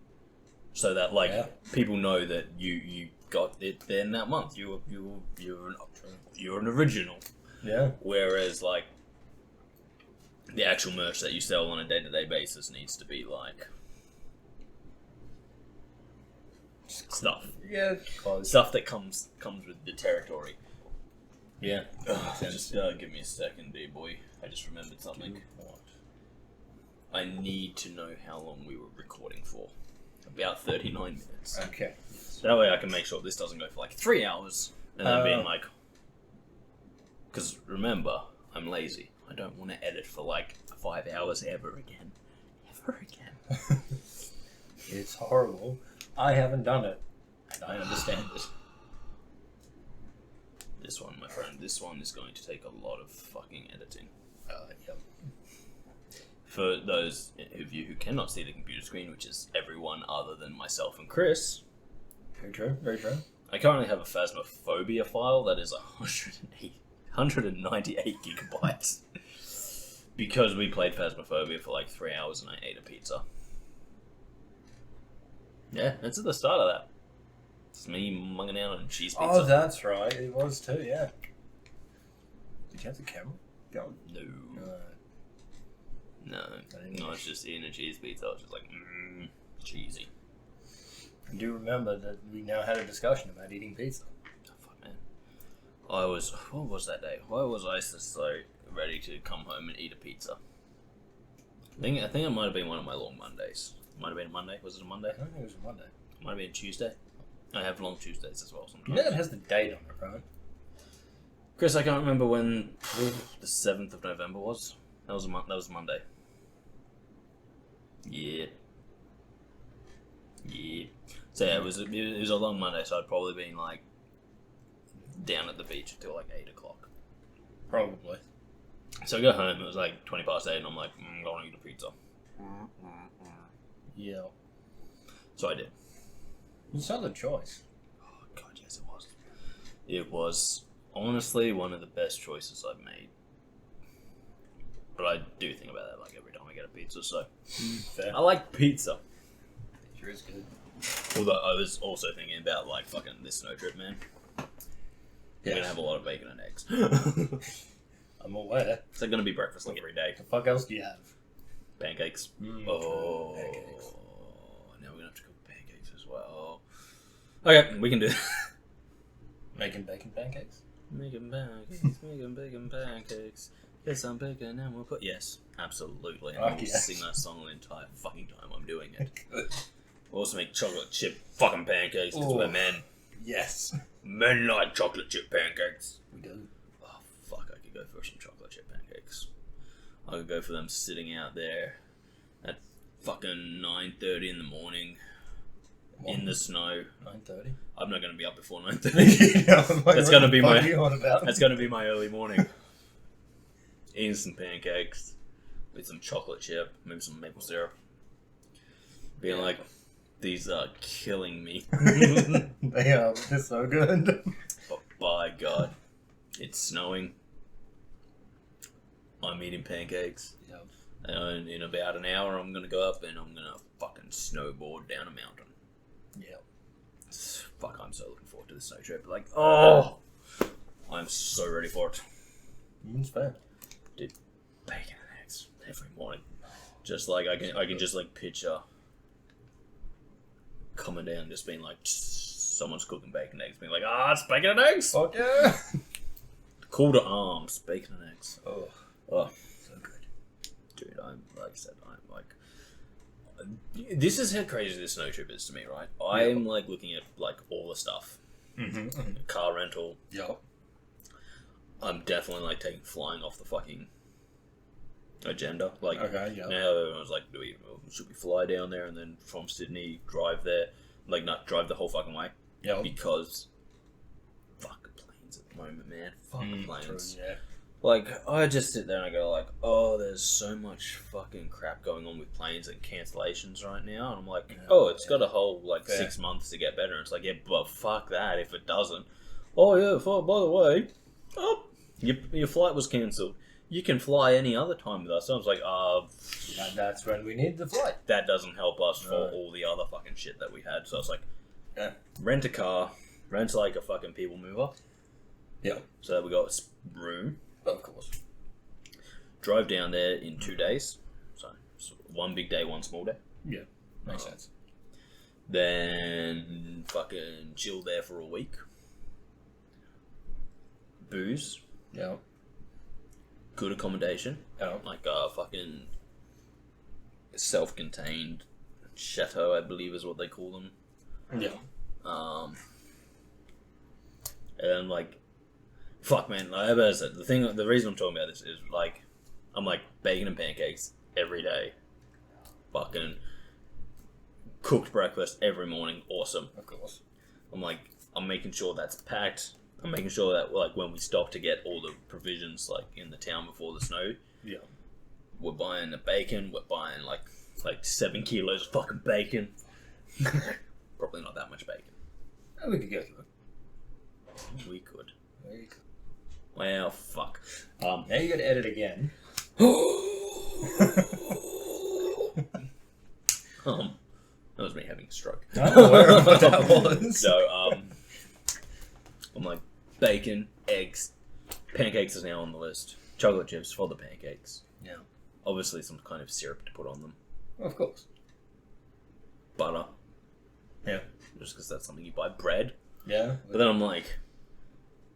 So that, like, people know that you got it there in that month. You're an original. Yeah. Whereas, like, the actual merch that you sell on a day-to-day basis needs to be, like, stuff. Yeah. Stuff that comes with the territory. Yeah. Just give me a second, D-boy. I just remembered something. I need to know how long we were recording for. About 39 minutes. Okay. That way I can make sure this doesn't go for like 3 hours. And then being like... Because remember, I'm lazy. I don't want to edit for like 5 hours ever again. Ever again. It's horrible. I haven't done it. And I understand it. This one, my friend, this one is going to take a lot of fucking editing. Yep. For those of you who cannot see the computer screen, which is everyone other than myself and Chris. Very true, very true. I currently have a Phasmophobia file that is 198 gigabytes. Because we played Phasmophobia for like 3 hours and I ate a pizza. Yeah, that's at the start of that. It's me mugging out on cheese pizza. Oh, that's right. It was too, yeah. Did you have the camera going? No. No, it's just eating a cheese pizza. I was just like, cheesy. I do remember that we now had a discussion about eating pizza. Oh, fuck, man. What was that day? Why was I so ready to come home and eat a pizza? I think it might have been one of my long Mondays. Might have been a Monday. Was it a Monday? I don't think it was a Monday. Might have been a Tuesday. I have long Tuesdays as well sometimes. You know that has the date on it, right? Chris, I can't remember when the 7th of November was. That was Monday. Yeah. So yeah, it was a long Monday, so I'd probably been like down at the beach until like 8 o'clock. Probably. So I go home, it was like 20 past 8, and I'm like, I'm going to eat a pizza. Yeah. So I did. It's not a choice. Oh god, yes it was. It was honestly one of the best choices I've made. But I do think about that like every time I get a pizza, so Fair. I like pizza. It sure is good. Although I was also thinking about like fucking this snow trip, man. We're gonna have a lot of bacon and eggs. I'm aware. Is that gonna be breakfast like every day? The fuck else do you have? Pancakes. Oh, pancakes. Now we're gonna have to cook pancakes as well. Okay, we can do. Making bacon pancakes. Making pancakes, making bacon pancakes. Get some bacon and we'll put. Yes, absolutely. And I will sing that song the entire fucking time I'm doing it. We'll also make chocolate chip fucking pancakes because we're men. Yes. Men like chocolate chip pancakes. We do. Oh, fuck, I could go for some chocolate chip pancakes. I could go for them sitting out there at fucking 9:30 in the morning in the snow. 9:30? I'm not going to be up before 9:30. That's going to be my... That's going to be my early morning. Eating some pancakes with some chocolate chip, maybe some maple syrup. Being like, these are killing me. They are. They're so good. But by God, it's snowing. I'm eating pancakes. Yep. And in about an hour, I'm going to go up and I'm going to fucking snowboard down a mountain. Yep. Fuck, I'm so looking forward to the snow trip. Like, oh! I'm so ready for it. It's fair. Dude, bacon and eggs every morning. Just like, I can just like picture coming down, just being like, someone's cooking bacon and eggs, being like, it's bacon and eggs! Fuck yeah! Call to arms, bacon and eggs. Oh, So good. Dude, I'm like, this is how crazy this snow trip is to me, right? I'm like looking at like all the stuff. Car rental. Yep. I'm definitely like taking flying off the fucking agenda. Like, okay, yeah. now everyone's like, should we fly down there and then from Sydney drive there? Like, not drive the whole fucking way. Yeah. Because fuck planes at the moment, man. Fuck planes. True, yeah. Like, I just sit there and I go like, oh, there's so much fucking crap going on with planes and cancellations right now. And I'm like, it's got a whole, like, 6 months to get better. And it's like, yeah, but fuck that if it doesn't. Oh, yeah, by the way, your flight was cancelled. You can fly any other time with us. So I was like, and that's when we need the flight. That doesn't help us for all the other fucking shit that we had. So I was like, rent a car, rent like a fucking people mover. Yeah. So we got room. Of course. Drive down there in 2 days. So one big day, one small day. Yeah. Makes sense. Then fucking chill there for a week. Booze. Yeah. Good accommodation. Yeah. Like a fucking self-contained chateau, I believe is what they call them. Yeah. And like, fuck man, like I said, the reason I'm talking about this is like, I'm like bacon and pancakes every day. Fucking cooked breakfast every morning, awesome. Of course. I'm making sure that's packed. I'm making sure that like when we stop to get all the provisions like in the town before the snow. Yeah. We're buying the bacon. We're buying like 7 kilos of fucking bacon. Probably not that much bacon. We could go through it. We could. There you go. Well, fuck. Now you got to edit again. That was me having a stroke. I'm aware of what that was. So, I'm like, bacon, eggs, pancakes is now on the list. Chocolate chips for the pancakes. Yeah. Obviously some kind of syrup to put on them. Of course. Butter. Yeah. Just because that's something you buy. Bread. Yeah. But then I'm like,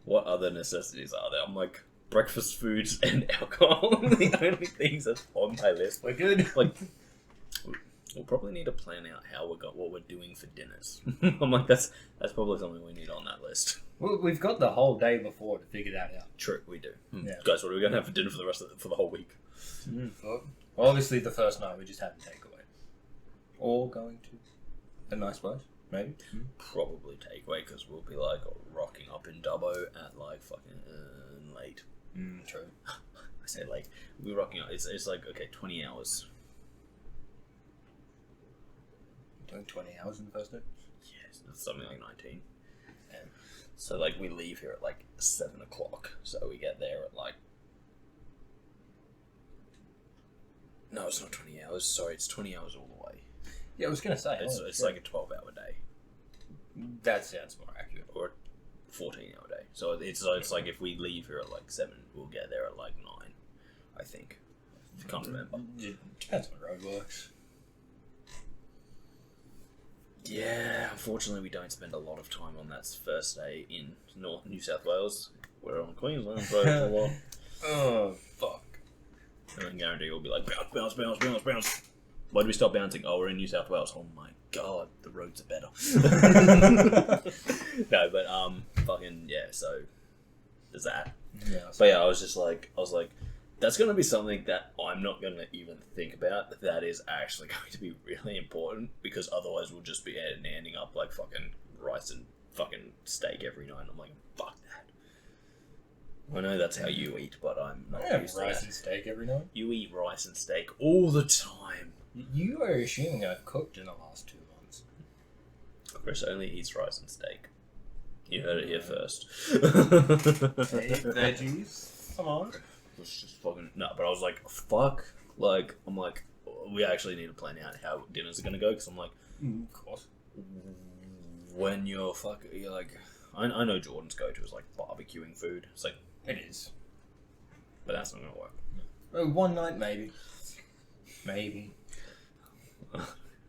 what other necessities are there? I'm like, breakfast foods and alcohol are the only things that's on my list. We're good. Like, we'll probably need to plan out what we're doing for dinners. I'm like, that's probably something we need on that list. Well, we've got the whole day before to figure that out. True, we do. Yeah. Guys, what are we going to have for dinner for the whole week? Well, obviously, the first night we just had takeaway. Or going to a nice place, maybe. Probably takeaway, because we'll be like rocking up in Dubbo at like fucking late. True. I say late. We're rocking up. It's like, okay, 20 hours. Doing 20 hours in the first day? Yes, it's something like 19. Yeah. So like we leave here at like 7 o'clock. So we get there at like... No, it's not 20 hours. Sorry, it's 20 hours all the way. Yeah, I was going to say. It's like a 12-hour day. That sounds more accurate. Or 14-hour day. So it's like if we leave here at like 7, we'll get there at like 9. I think. I can't remember. It depends on the road works. Yeah, unfortunately, we don't spend a lot of time on that first day in North New South Wales. We're on Queensland, so it's a lot. Oh, fuck. And I guarantee we'll be like, bounce, bounce, bounce, bounce, bounce. Why do we stop bouncing? Oh, we're in New South Wales. Oh my god, the roads are better. No, but fucking yeah. So there's that. Yeah. But yeah, I was like, that's going to be something that I'm not going to even think about. That is actually going to be really important because otherwise we'll just be ending up like fucking rice and fucking steak every night. I'm like, fuck that. I know that's how you eat, but I'm not used to rice that. and steak every night. You eat rice and steak all the time. You are assuming I've cooked in the last 2 months. Chris only eats rice and steak. You heard it here first. Veggies. Come on. Was just fucking no, but I was like, fuck. Like, I'm like, we actually need to plan out how dinners are gonna go because I'm like, Of course. when you're like, I know Jordan's go-to is like barbecuing food. It's like It is. but that's not gonna work. One night, maybe. Maybe.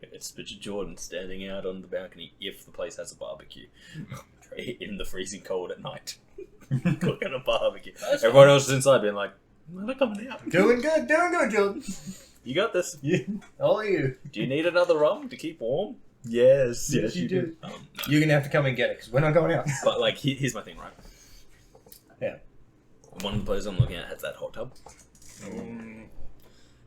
It's picture Jordan standing out on the balcony if the place has a barbecue in the freezing cold at night. Cooking a barbecue. That's Everyone else is inside being like, I'm not coming out. Doing good, Jordan. You got this. Yeah. All you. Do you need another rum to keep warm? Yes, Yes, you do. No. You're gonna have to come and get it because we're not going out. But like, here's my thing, right? Yeah. One of the places I'm looking at has that hot tub. And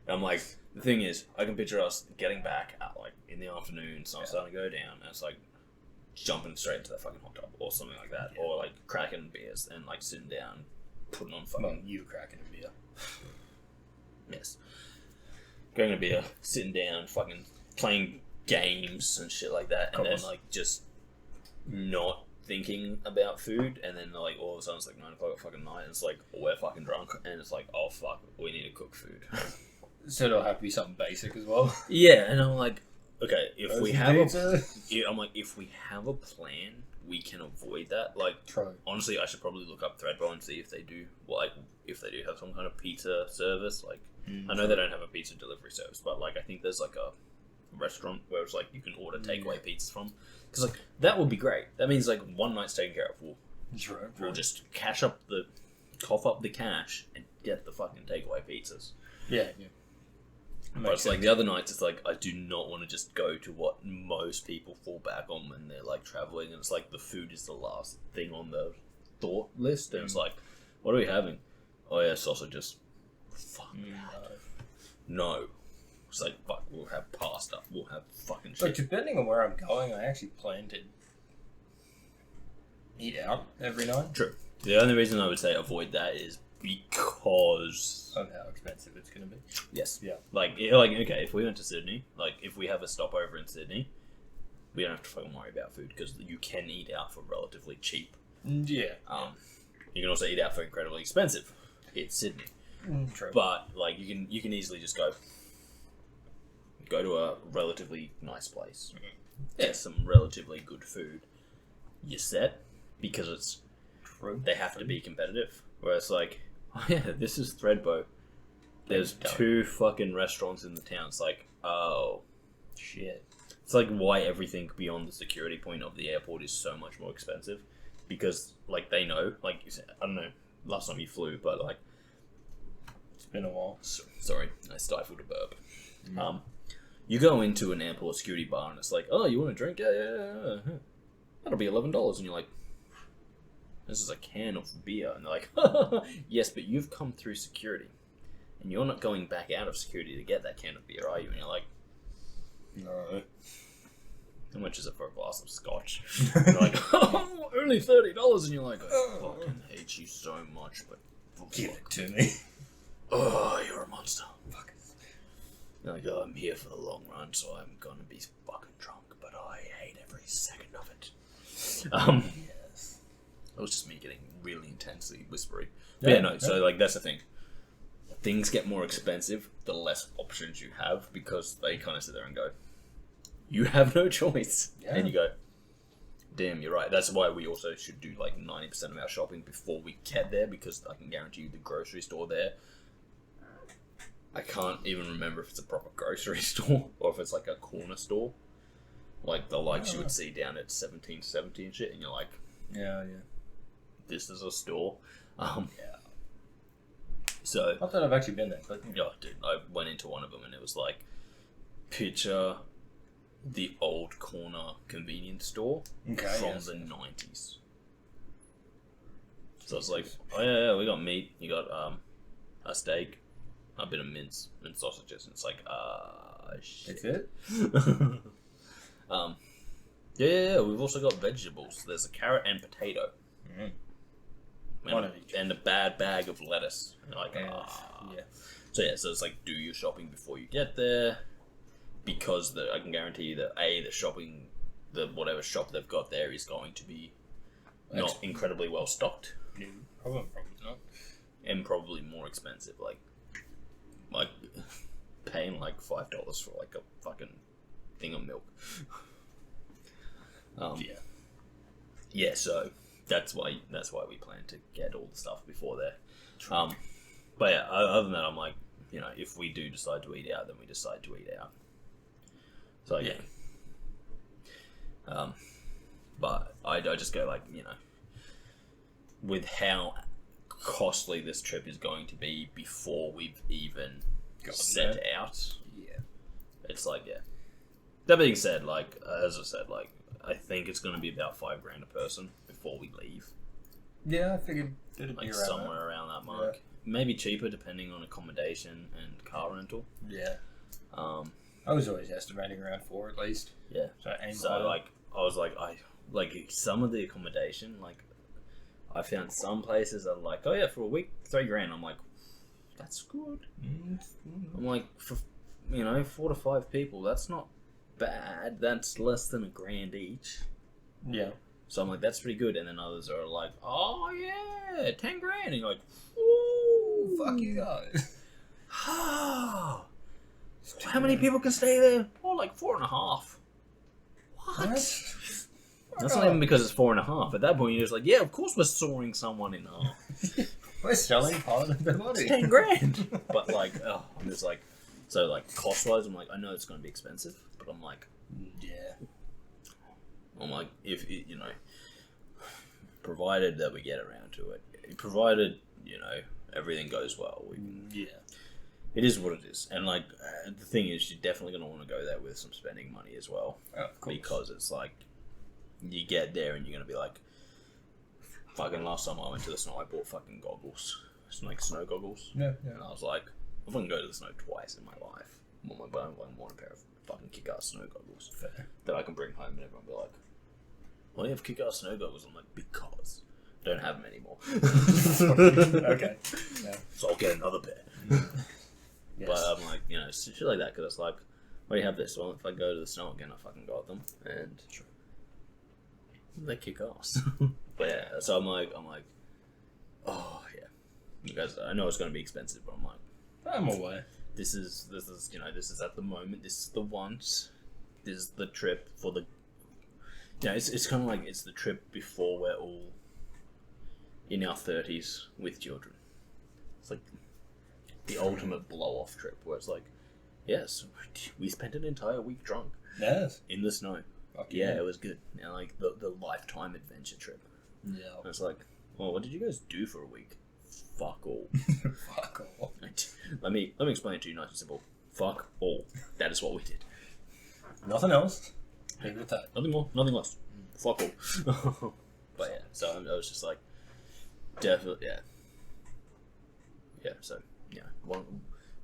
I'm like, the thing is, I can picture us getting back at like in the afternoon, sun starting to go down, and it's like jumping straight into that fucking hot tub or something like that, or like cracking beers and like sitting down, putting on fucking. Well, you cracking a beer. Yes. Going a beer, sitting down, fucking playing games and shit like that, and then like just not thinking about food, and then like all of a sudden it's like 9 o'clock at fucking night, and it's like we're fucking drunk, and it's like, oh fuck, we need to cook food. So it'll have to be something basic as well. Yeah, and I'm like, okay, if we have pizza. I'm like, if we have a plan, we can avoid that. Like, True. honestly, I should probably look up Threadbow and see if they do, like, if they do have some kind of pizza service. Like, I know they don't have a pizza delivery service, but like, I think there's like a restaurant where it's like you can order takeaway pizzas from. Because like that would be great. That means like one night's taken care of. We'll just cough up the cash and get the fucking takeaway pizzas. Yeah. But it's like the other nights, it's like I do not want to just go to what most people fall back on when they're like traveling, and it's like the food is the last thing on the thought list, and it's like, what are we having? Oh yeah, sausages. Fuck that. No. It's like, fuck, we'll have pasta. We'll have fucking shit. But depending on where I'm going, I actually plan to eat out every night. True. The only reason I would say avoid that is because of how expensive it's going to be. Yes. Yeah. Like, okay, if we went to Sydney, like, if we have a stopover in Sydney, we don't have to fucking worry about food because you can eat out for relatively cheap. Yeah. You can also eat out for incredibly expensive. It's Sydney. True. But like you can easily just go to a relatively nice place, get some relatively good food. You're set because it's True. They have to be competitive. Where it's like, oh yeah, this is Threadbow. There's 2 fucking restaurants in the town. It's like, oh shit. It's like why everything beyond the security point of the airport is so much more expensive, because like they know, like I don't know, last time you flew, but like it's been a while. Sorry, I stifled a burp. You go into an airport security bar and it's like, oh, you want a drink? Yeah. That'll be $11, and you're like, this is a can of beer, and they're like, yes, but you've come through security, and you're not going back out of security to get that can of beer, are you? And you're like, no. How much is it for a glass of scotch? You're like, oh, only $30, and you're like, I fucking hate you so much, but give it to me. Oh, you're a monster. Fuck. You're like, oh, I'm here for the long run, so I'm gonna be fucking drunk, but I hate every second of it. Yes. It was just me getting really intensely whispery. Yeah, no, so like that's the thing. Things get more expensive the less options you have, because they kind of sit there and go, you have no choice. Yeah. And you go, Damn, you're right. That's why we also should do like 90% of our shopping before we get there, because I can guarantee you the grocery store there, I can't even remember if it's a proper grocery store or if it's like a corner store. Like the likes you would see down at 1770 and shit, and you're like, yeah. This is a store. Yeah. So Not that I've actually been there, but yeah, dude, I went into one of them and it was like, picture the old corner convenience store from the 90s. So it's like, oh yeah, we got meat, you got a steak, a bit of mince and sausages, and it's like, shit. That's it? Yeah, we've also got vegetables. There's a carrot and potato. Mm. And, and a bad bag of lettuce. And like, Yeah. So it's like, do your shopping before you get there, because I can guarantee you that the shopping, whatever shop they've got there is going to be not incredibly well stocked. Yeah, probably not. And probably more expensive, like paying like $5 for like a fucking thing of milk. Yeah, so that's why we plan to get all the stuff before there. But yeah, other than that, I'm like, you know, if we do decide to eat out, then we decide to eat out. So yeah. But I just go like, you know, with how costly this trip is going to be before we've even set out. Yeah. It's like, yeah. That being said, like, as I said, like, I think it's going to be about $5,000 a person before we leave. Yeah, I figured it'd be Like around somewhere around that mark. Yeah. Maybe cheaper depending on accommodation and car rental. Yeah. I was always estimating around 4 at least. Yeah. So like, I was like, some of the accommodation, like, I found some places that are like, oh yeah, for a week, $3,000. I'm like, that's good. I'm like, for, you know, 4 to 5 people, that's not bad. That's less than $1,000 each. Yeah. So I'm like, that's pretty good. And then others are like, oh yeah, $10,000. And you're like, ooh, fuck you guys. How many people can stay there? Oh, like 4.5. What? That's not even because it's 4.5. At that point, you're just like, yeah, of course we're sawing someone in half. We're selling part of the money. It's $10,000. But like, I'm just like, so like cost-wise, I'm like, I know it's going to be expensive, but I'm like, yeah. I'm like, if you know, provided that we get around to it, provided, you know, everything goes well, yeah. It is what it is. And like, the thing is, you're definitely going to want to go there with some spending money as well. Oh, of course. Because it's like, you get there and you're going to be like, fucking last time I went to the snow, I bought fucking goggles. Like snow goggles. Yeah. And I was like, if I can go to the snow twice in my life, I want a pair of fucking kick-ass snow goggles. Fair. That I can bring home and everyone will be like, why do you have kick-ass snow goggles? I'm like, because I don't have them anymore. Okay. Yeah. So I'll get another pair. Yes. But I'm like, you know, shit like that, because it's like, why do you have this? Well, if I go to the snow again, I fucking got them, and they kick ass. But yeah, so I'm like, oh yeah, you guys, I know it's going to be expensive, but I'm like, I'm aware. This is you know, this is at the moment, this is the once, this is the trip for the, you know, it's kind of like, it's the trip before we're all in our 30s with children. It's like the ultimate blow-off trip, where it's like, yes, we spent an entire week drunk. Yes. In the snow. Yeah, it was good. You know, like the lifetime adventure trip. Yeah. And it's like, well, what did you guys do for a week? Fuck all. Fuck all. Let me explain it to you nice and simple. Fuck all. That is what we did. Nothing else. Leave it at that. Nothing more, nothing less. Fuck all. But yeah, so I was just like, definitely, yeah. Yeah, so, yeah.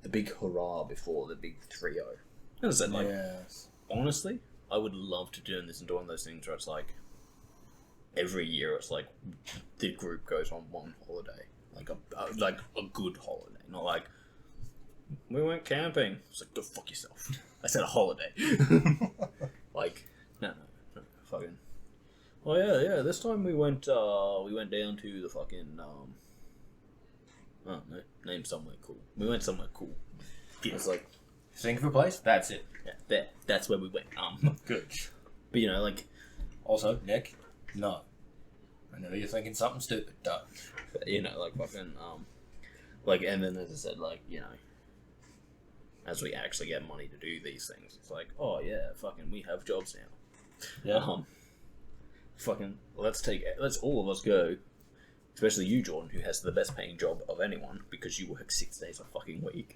The big hurrah before the big 3-0. As I said, like, yes. Honestly, I would love to do this and do one of those things where it's like, every year it's like, the group goes on one holiday. Like a good holiday. Not like, we went camping. It's like, go fuck yourself. I said a holiday. Like, no, fucking. Oh yeah, this time we went down to the fucking, oh no, name somewhere cool. We went somewhere cool. Yeah. It's like, think of a place, that's it. Yeah, that's where we went. Good. But you know, like, Also, Nick, no. I know you're thinking something stupid. Don't. You know, like fucking like, and then as I said, like, you know, as we actually get money to do these things, it's like, oh yeah, fucking, we have jobs now. Yeah. Fucking, let's all of us go. Especially you, Jordan, who has the best paying job of anyone because you work 6 days a fucking week.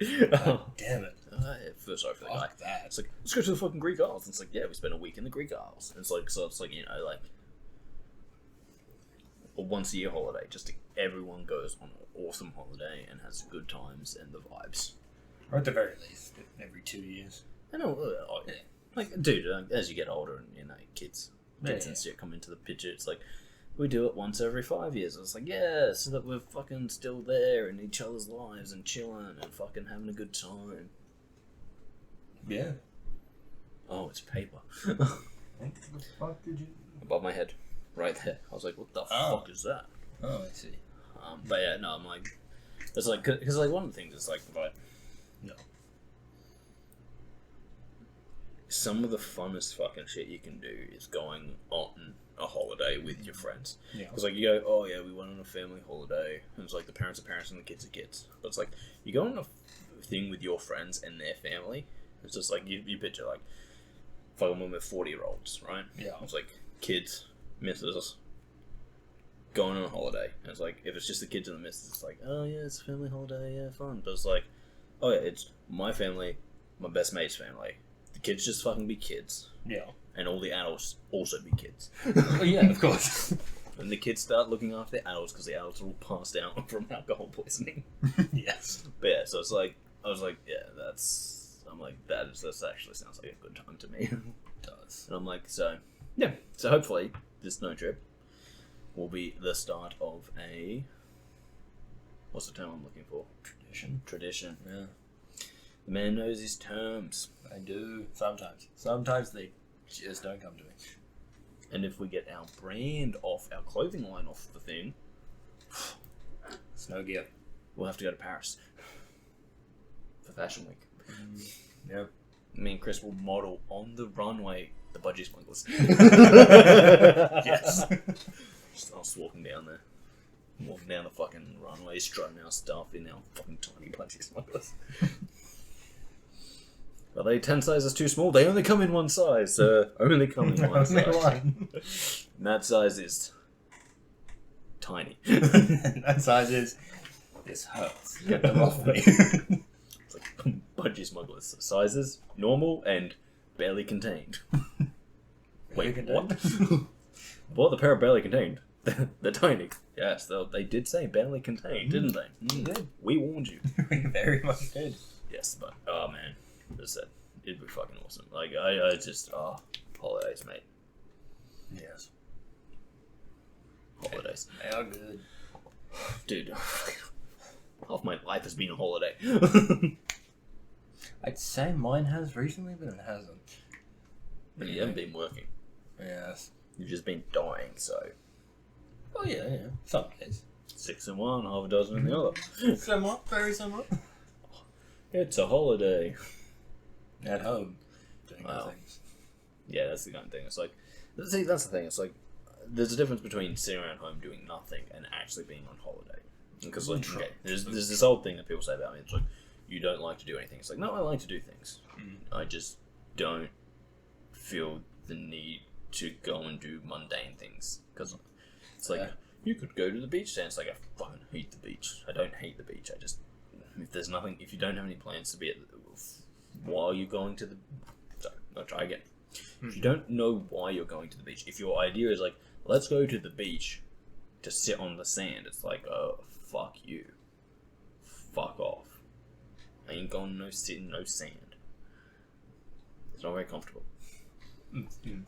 Damn it. I feel sorry for the guy. Fuck that. It's like, let's go to the fucking Greek Isles. And it's like, yeah, we spent a week in the Greek Isles. And it's like, so it's like, you know, like a once a year holiday. Just everyone goes on an awesome holiday and has good times and the vibes. Or at the very least, every 2 years. I know, yeah. Like, dude, as you get older and, you know, kids and shit come into the picture, it's like, we do it once every 5 years. It's like, yeah, so that we're fucking still there in each other's lives and chilling and fucking having a good time. Yeah. Oh, it's paper. What the fuck did you... Above my head. Right there. I was like, what the fuck is that? Oh, I see. But yeah, no, I'm like... It's like... Because, like, one of the things is, like, no. Some of the funnest fucking shit you can do is going on a holiday with your friends. Yeah. Because, like, you go, oh, yeah, we went on a family holiday. And it's like, the parents are parents and the kids are kids. But it's like, you go on a thing with your friends and their family. It's just like, you picture, like, fucking when we're 40-year-olds, right? Yeah. It's like, kids, missus, going on a holiday. And it's like, if it's just the kids and the missus, it's like, oh, yeah, it's a family holiday, yeah, fun. But it's like, oh, yeah, it's my family, my best mate's family. The kids just fucking be kids. Yeah. And all the adults also be kids. Oh, yeah, of course. And the kids start looking after the adults because the adults are all passed out from alcohol poisoning. Yes. But yeah, so it's like, I was like, yeah, I'm like, that actually sounds like a good time to me. It does. And I'm like, so, yeah. So hopefully, this snow trip will be the start of a, what's the term I'm looking for? Tradition. Yeah. The man knows his terms. I do. Sometimes. Sometimes they just don't come to me. And if we get our brand off, our clothing line off the thing, Snow gear. we'll have to go to Paris for Fashion Week. Yep. Me and Chris will model on the runway the Budgie Smugglers. Yes. Just us walking down there. Walking down the fucking runway, strutting our stuff in our fucking tiny Budgie Smugglers. Are they 10 sizes too small? They only come in one size, sir. Only come in one size. And that size is tiny. That size is... This hurts. Get them off me. It's like Budgie Smugglers. Sizes, normal, and barely contained. Wait, what? What? The pair of barely contained? They're tiny. Yes, they did say barely contained, didn't they? We did. We warned you. We very much did. Yes, but, oh man. As I said, it'd be fucking awesome. Like, I just, holidays, mate. Yes. Holidays. They are good. Dude, half my life has been a holiday. I'd say mine has recently, but it hasn't. But you haven't been working. Yes. You've just been dying, so. Oh, yeah, yeah. Some days. 6 in one, half a dozen in the other. Somewhat, very somewhat. It's a holiday. At home. Doing Wow. things. Yeah, that's the kind of thing. It's like, see, that's the thing. It's like, there's a difference between sitting around home doing nothing and actually being on holiday. Because, like, okay, there's this old thing that people say about me. It's like, you don't like to do anything. It's like, no, I like to do things. I just don't feel the need to go and do mundane things. Because it's like, you could go to the beach today. It's like, I fucking hate the beach. I don't hate the beach. I just, if you don't have any plans to be at while you're going to the... Sorry, I'll try again. If you don't know why you're going to the beach, if your idea is like, let's go to the beach to sit on the sand, it's like, oh, fuck you. Fuck off. I ain't going no sit in no sand. It's not very comfortable.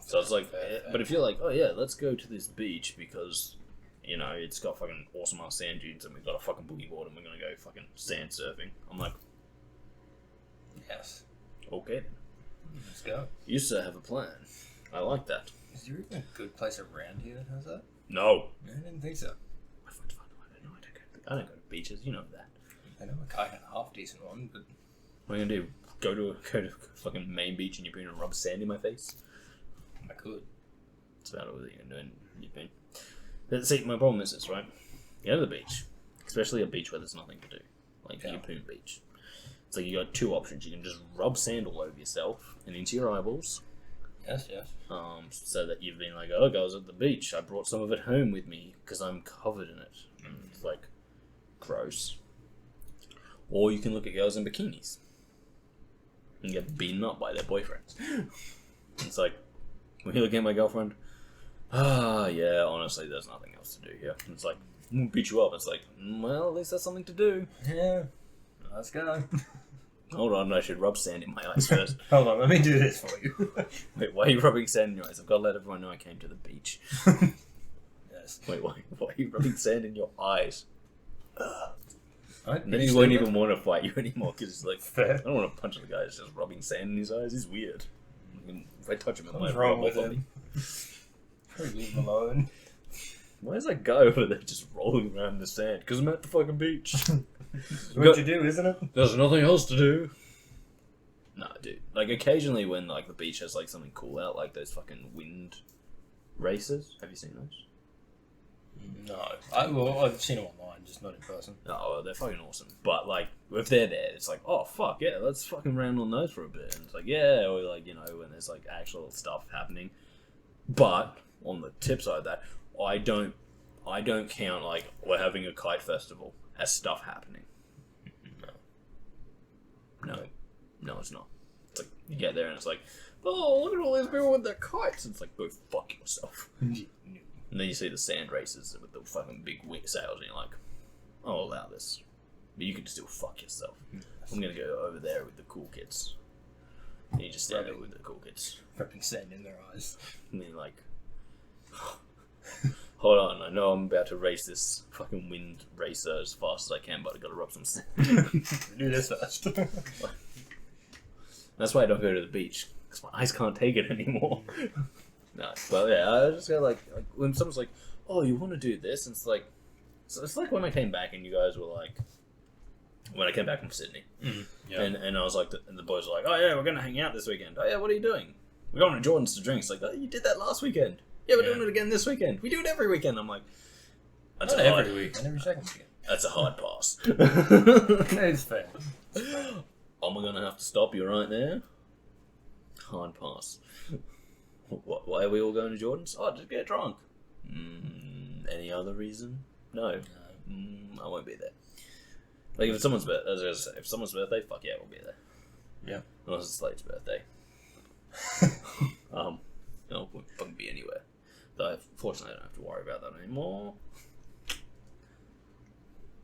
So it's like, but if you're like, oh yeah, let's go to this beach because, you know, it's got fucking awesome ass sand dunes and we've got a fucking boogie board and we're gonna go fucking sand surfing. I'm like, Yes. okay. Let's go. You used to have a plan. I like that. Is there even a good place around here that has that? No. I didn't think so. I don't go to beaches, you know that. I know a guy had a half decent one, but What are you gonna do? Go to fucking main beach and you're putting a rub sand in my face? I could. That's about all you're doing. You've been. But see, my problem is this, right? You go to the beach, especially a beach where there's nothing to do, like Yeppoon Beach. So you got two options. You can just rub sand all over yourself and into your eyeballs. Yes. So that you've been like, oh, I was at the beach. I brought some of it home with me because I'm covered in it. And it's like, gross. Or you can look at girls in bikinis and get beaten up by their boyfriends. It's like, when you look at my girlfriend, yeah, honestly, there's nothing else to do here. And it's like, I'm gonna beat you up. It's like, well, at least there's something to do. Yeah, let's go. Hold on, I should rub sand in my eyes first. Hold on, let me do this for you. Wait, why are you rubbing sand in your eyes? I've got to let everyone know I came to the beach. Yes. Wait, why are you rubbing sand in your eyes? Right, Then he won't even want to fight you anymore because it's like, fair. I don't want to punch the guy who's just rubbing sand in his eyes. He's weird. If I touch him, What's wrong with him? Leave him alone. Why is that guy over there just rolling around in the sand? Because I'm at the fucking beach. What you do, isn't it? There's nothing else to do. Nah, dude. Like, occasionally when, like, the beach has, like, something cool out, like those fucking wind races. Have you seen those? No. I've seen them online, just not in person. Oh, well, they're fucking awesome. But, like, if they're there, it's like, oh, fuck, yeah, let's fucking round on those for a bit. And it's like, yeah, or, like, you know, when there's, like, actual stuff happening. But, on the tip side of that, I don't count, like, we're having a kite festival as stuff happening. No, it's not. It's like, you get there and it's like, oh, look at all these people with their kites. And it's like, go fuck yourself. And then you see the sand races with the fucking big sails and you're like, I'll allow this. But you can still fuck yourself. I'm gonna go over there with the cool kids. And you just stand there with the cool kids. Rubbing sand in their eyes. And then you're like, hold on, I know I'm about to race this fucking wind racer as fast as I can, but I gotta rub some sand. Do this first. That's why I don't go to the beach, because my eyes can't take it anymore. No, but yeah, I just go like when someone's like, oh, you want to do this? And it's like when I came back and you guys were like, when I came back from Sydney. Yeah. And I was like, and the boys were like, oh yeah, we're going to hang out this weekend. Oh yeah, what are you doing? We're going to Jordan's to drink. It's like, oh, you did that last weekend. Yeah, we're doing it again this weekend. We do it every weekend. I'm like, that's not every weekend, every second weekend. That's a hard pass. It's fair. Am I going to have to stop you right there? Hard pass. Why are we all going to Jordan's? Oh, just get drunk. Any other reason? No. I won't be there. Like, if it's someone's birthday, fuck yeah, we'll be there. Yeah. Unless it's Slade's birthday. We'll fucking be anywhere. Though, fortunately, I don't have to worry about that anymore.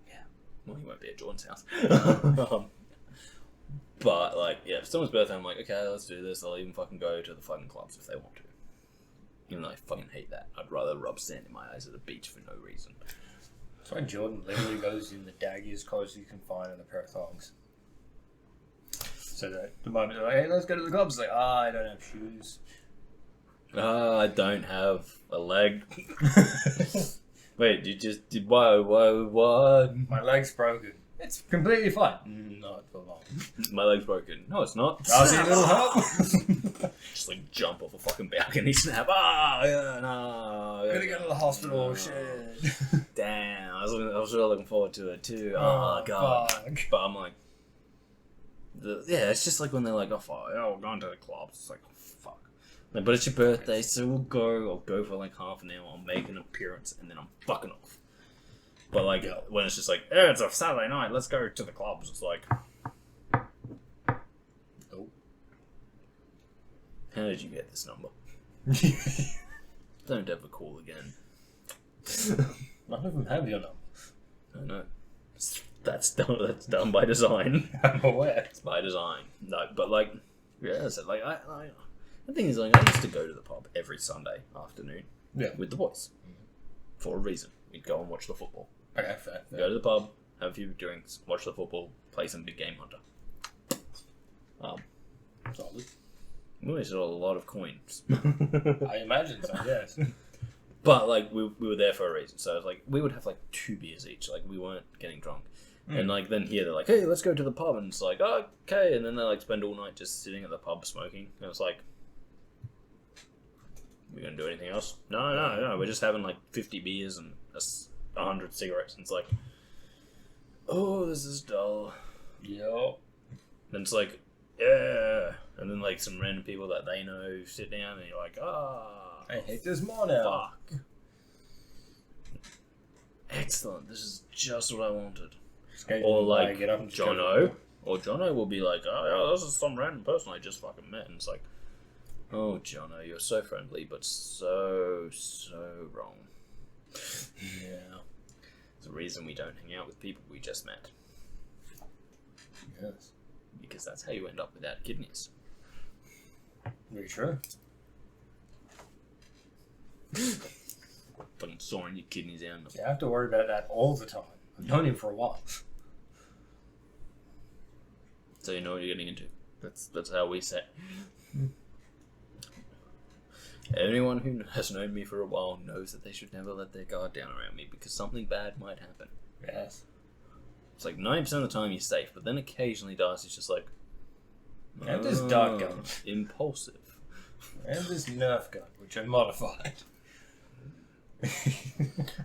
Yeah. Well, he won't be at Jordan's house. But, like, yeah, if someone's birthday, I'm like, okay, let's do this. I'll even fucking go to the fucking clubs if they want to. Even though I fucking hate that. I'd rather rub sand in my eyes at the beach for no reason. That's why Jordan literally goes in the daggiest clothes you can find in a pair of thongs. So that the moment they're like, hey, let's go to the clubs, it's like, I don't have shoes. I don't have a leg. Wait, what? My leg's broken. It's completely fine. Not for long. My leg's broken. No, it's not. I'll see a little help. Just like jump off a fucking balcony, snap. Yeah, no. Gotta go to the hospital, no. Shit. Damn, I was really looking forward to it too. Oh, God. fuck. But I'm like, it's just like when they're like, we're going to the clubs. It's like, fuck. Like, but it's your birthday, so we'll go. I'll go for like half an hour. I'll make an appearance, and then I'm fucking off. But like when it's just like, it's a Saturday night, let's go to the clubs. It's like, oh, how did you get this number? Don't ever call again. None of them have your number. I know. That's done by design. I'm aware. It's by design. No, but like, yeah, so like the thing is, like, I used to go to the pub every Sunday afternoon. Yeah. With the boys. For a reason. We'd go and watch the football. Okay, fair. Go to the pub, have a few drinks, watch the football, play some big game hunter. Solid. We wasted a lot of coins. I imagine so, yes. But like we were there for a reason. So it's like we would have like 2 beers each. Like we weren't getting drunk. And like then here they're like, hey, let's go to the pub, and it's like, oh, okay. And then they like spend all night just sitting at the pub smoking. And it's like, We gonna do anything else? No. We're just having like 50 beers and 100 cigarettes. And it's like, oh, this is dull. Yep. Then it's like, yeah. And then like some random people that they know sit down and you're like, I hate this more now. Fuck. Excellent. This is just what I wanted. Or like get up and Jono. Or Jono will be like, oh, yeah, this is some random person I just fucking met. And it's like, oh, Jono, you're so friendly, but so wrong. Yeah. There's a reason we don't hang out with people we just met. Yes. Because that's how you end up without kidneys. Very true. Fucking sawing your kidneys out. You have to worry about that all the time. I've known him for a while. So you know what you're getting into. That's how we set. Anyone who has known me for a while knows that they should never let their guard down around me because something bad might happen. Yes. It's like 90% of the time you're safe, but then occasionally Darcy's just like, And this dart gun. Impulsive. And this Nerf gun, which I modified. I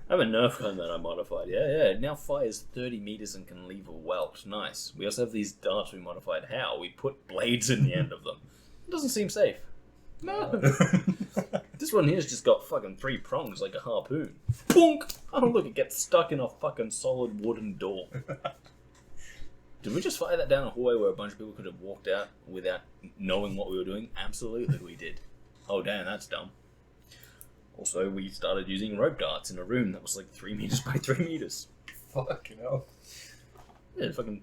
have a Nerf gun that I modified. Yeah. It now fires 30 meters and can leave a welt. Nice. We also have these darts we modified. How? We put blades in the end of them. It doesn't seem safe. No. This one here's just got fucking 3 prongs like a harpoon. Bonk! Oh look, it gets stuck in a fucking solid wooden door. Did we just fire that down a hallway where a bunch of people could have walked out without knowing what we were doing? Absolutely we did. Oh damn, that's dumb. Also, we started using rope darts in a room that was like 3 meters by 3 meters. Fucking hell. Yeah, fucking...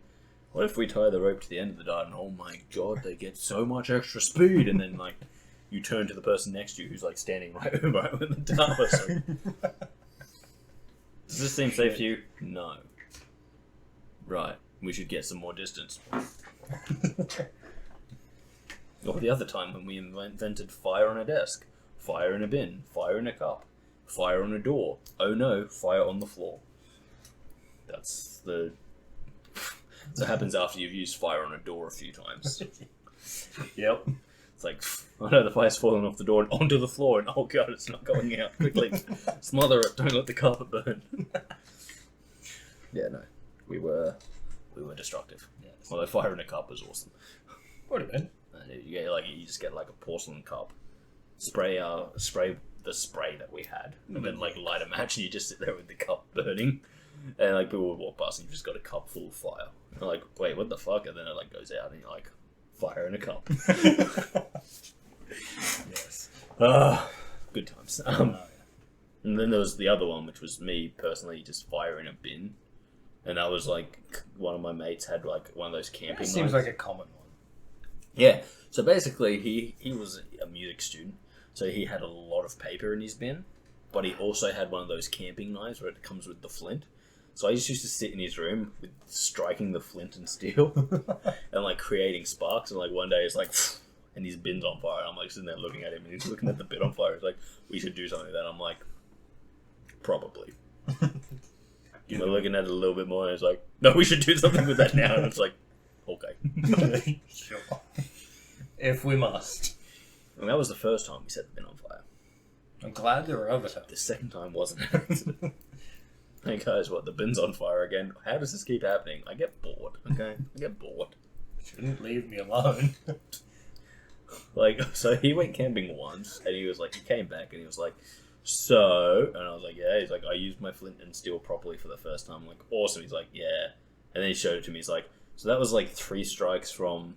What if we tie the rope to the end of the dart and oh my god, they get so much extra speed, and then like you turn to the person next to you who's like standing right with the dart. So, does this seem safe to you? No. Right. We should get some more distance. Or the other time when we invented fire on a desk, fire in a bin, fire in a cup, fire on a door. Oh no, fire on the floor. That's the... So it happens after you've used fire on a door a few times. Yep. It's like, oh no, the fire's falling off the door and onto the floor, and oh god, it's not going out. Quickly, smother it, don't let the carpet burn. Yeah, no. We were destructive. Yes. Although fire in a cup was awesome. Would have been. You just get like a porcelain cup, spray the spray that we had, and then like light a match, and you just sit there with the cup burning, and like people would walk past, and you just got a cup full of fire. And they're like, wait, what the fuck? And then it like goes out, and you're like, fire in a cup. Yes. Good times. And then there was the other one, which was me personally just fire in a bin, and that was like one of my mates had like one of those camping. Seems knives. like a common one. Yeah. So basically, he was a music student, so he had a lot of paper in his bin, but he also had one of those camping knives where it comes with the flint. So I just used to sit in his room with striking the flint and steel and like creating sparks. And like one day it's like, and his bin's on fire. And I'm like sitting there looking at him, and he's looking at the bin on fire. He's like, we should do something with that. I'm like, probably. We're looking at it a little bit more, and it's like, no, we should do something with that now. And it's like, okay. Sure. If we must. And that was the first time we set the bin on fire. I'm glad there were other times. The second time wasn't an accident. Hey guys, what, the bin's on fire again? How does this keep happening? I get bored, okay? I get bored. Shouldn't leave me alone. Like, so he went camping once, and he was like, he came back, and he was like, so, and I was like, yeah, he's like, I used my flint and steel properly for the first time. I'm like, awesome. He's like, yeah. And then he showed it to me, he's like, so that was like 3 strikes from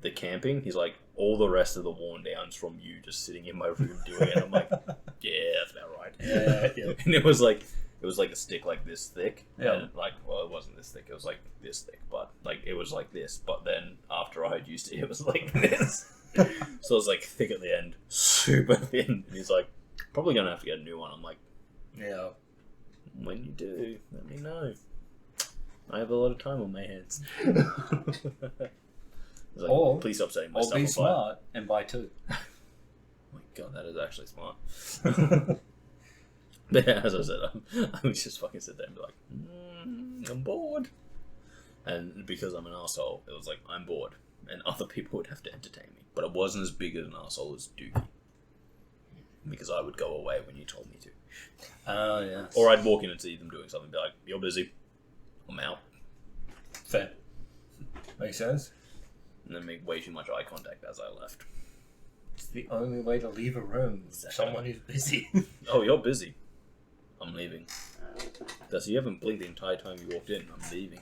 the camping. He's like, all the rest of the worn downs from you just sitting in my room doing it. I'm like, yeah, that's about right. Yeah. And it was like a stick like this thick. Yeah. And like, well, it wasn't this thick. It was like this thick, but like it was like this. But then after I had used it, it was like this. So it was like thick at the end, super thin. And he's like, probably gonna have to get a new one. I'm like, Yeah. when you do, let me know. I have a lot of time on my hands. Like, Or- please stop setting my Or stuff be on fire. smart and buy 2. Oh my god, that is actually smart. But yeah, as I said, I would just fucking sit there and be like, I'm bored. And because I'm an arsehole, it was like, I'm bored. And other people would have to entertain me. But it wasn't as big as an arsehole as Dookie. because I would go away when you told me to. Oh, yeah. Or I'd walk in and see them doing something and be like, you're busy. I'm out. Fair. Makes sense. And then make way too much eye contact as I left. It's the only way to leave a room. Someone who's busy. Oh, you're busy. I'm leaving. Thus, you haven't blinked the entire time you walked in. I'm leaving.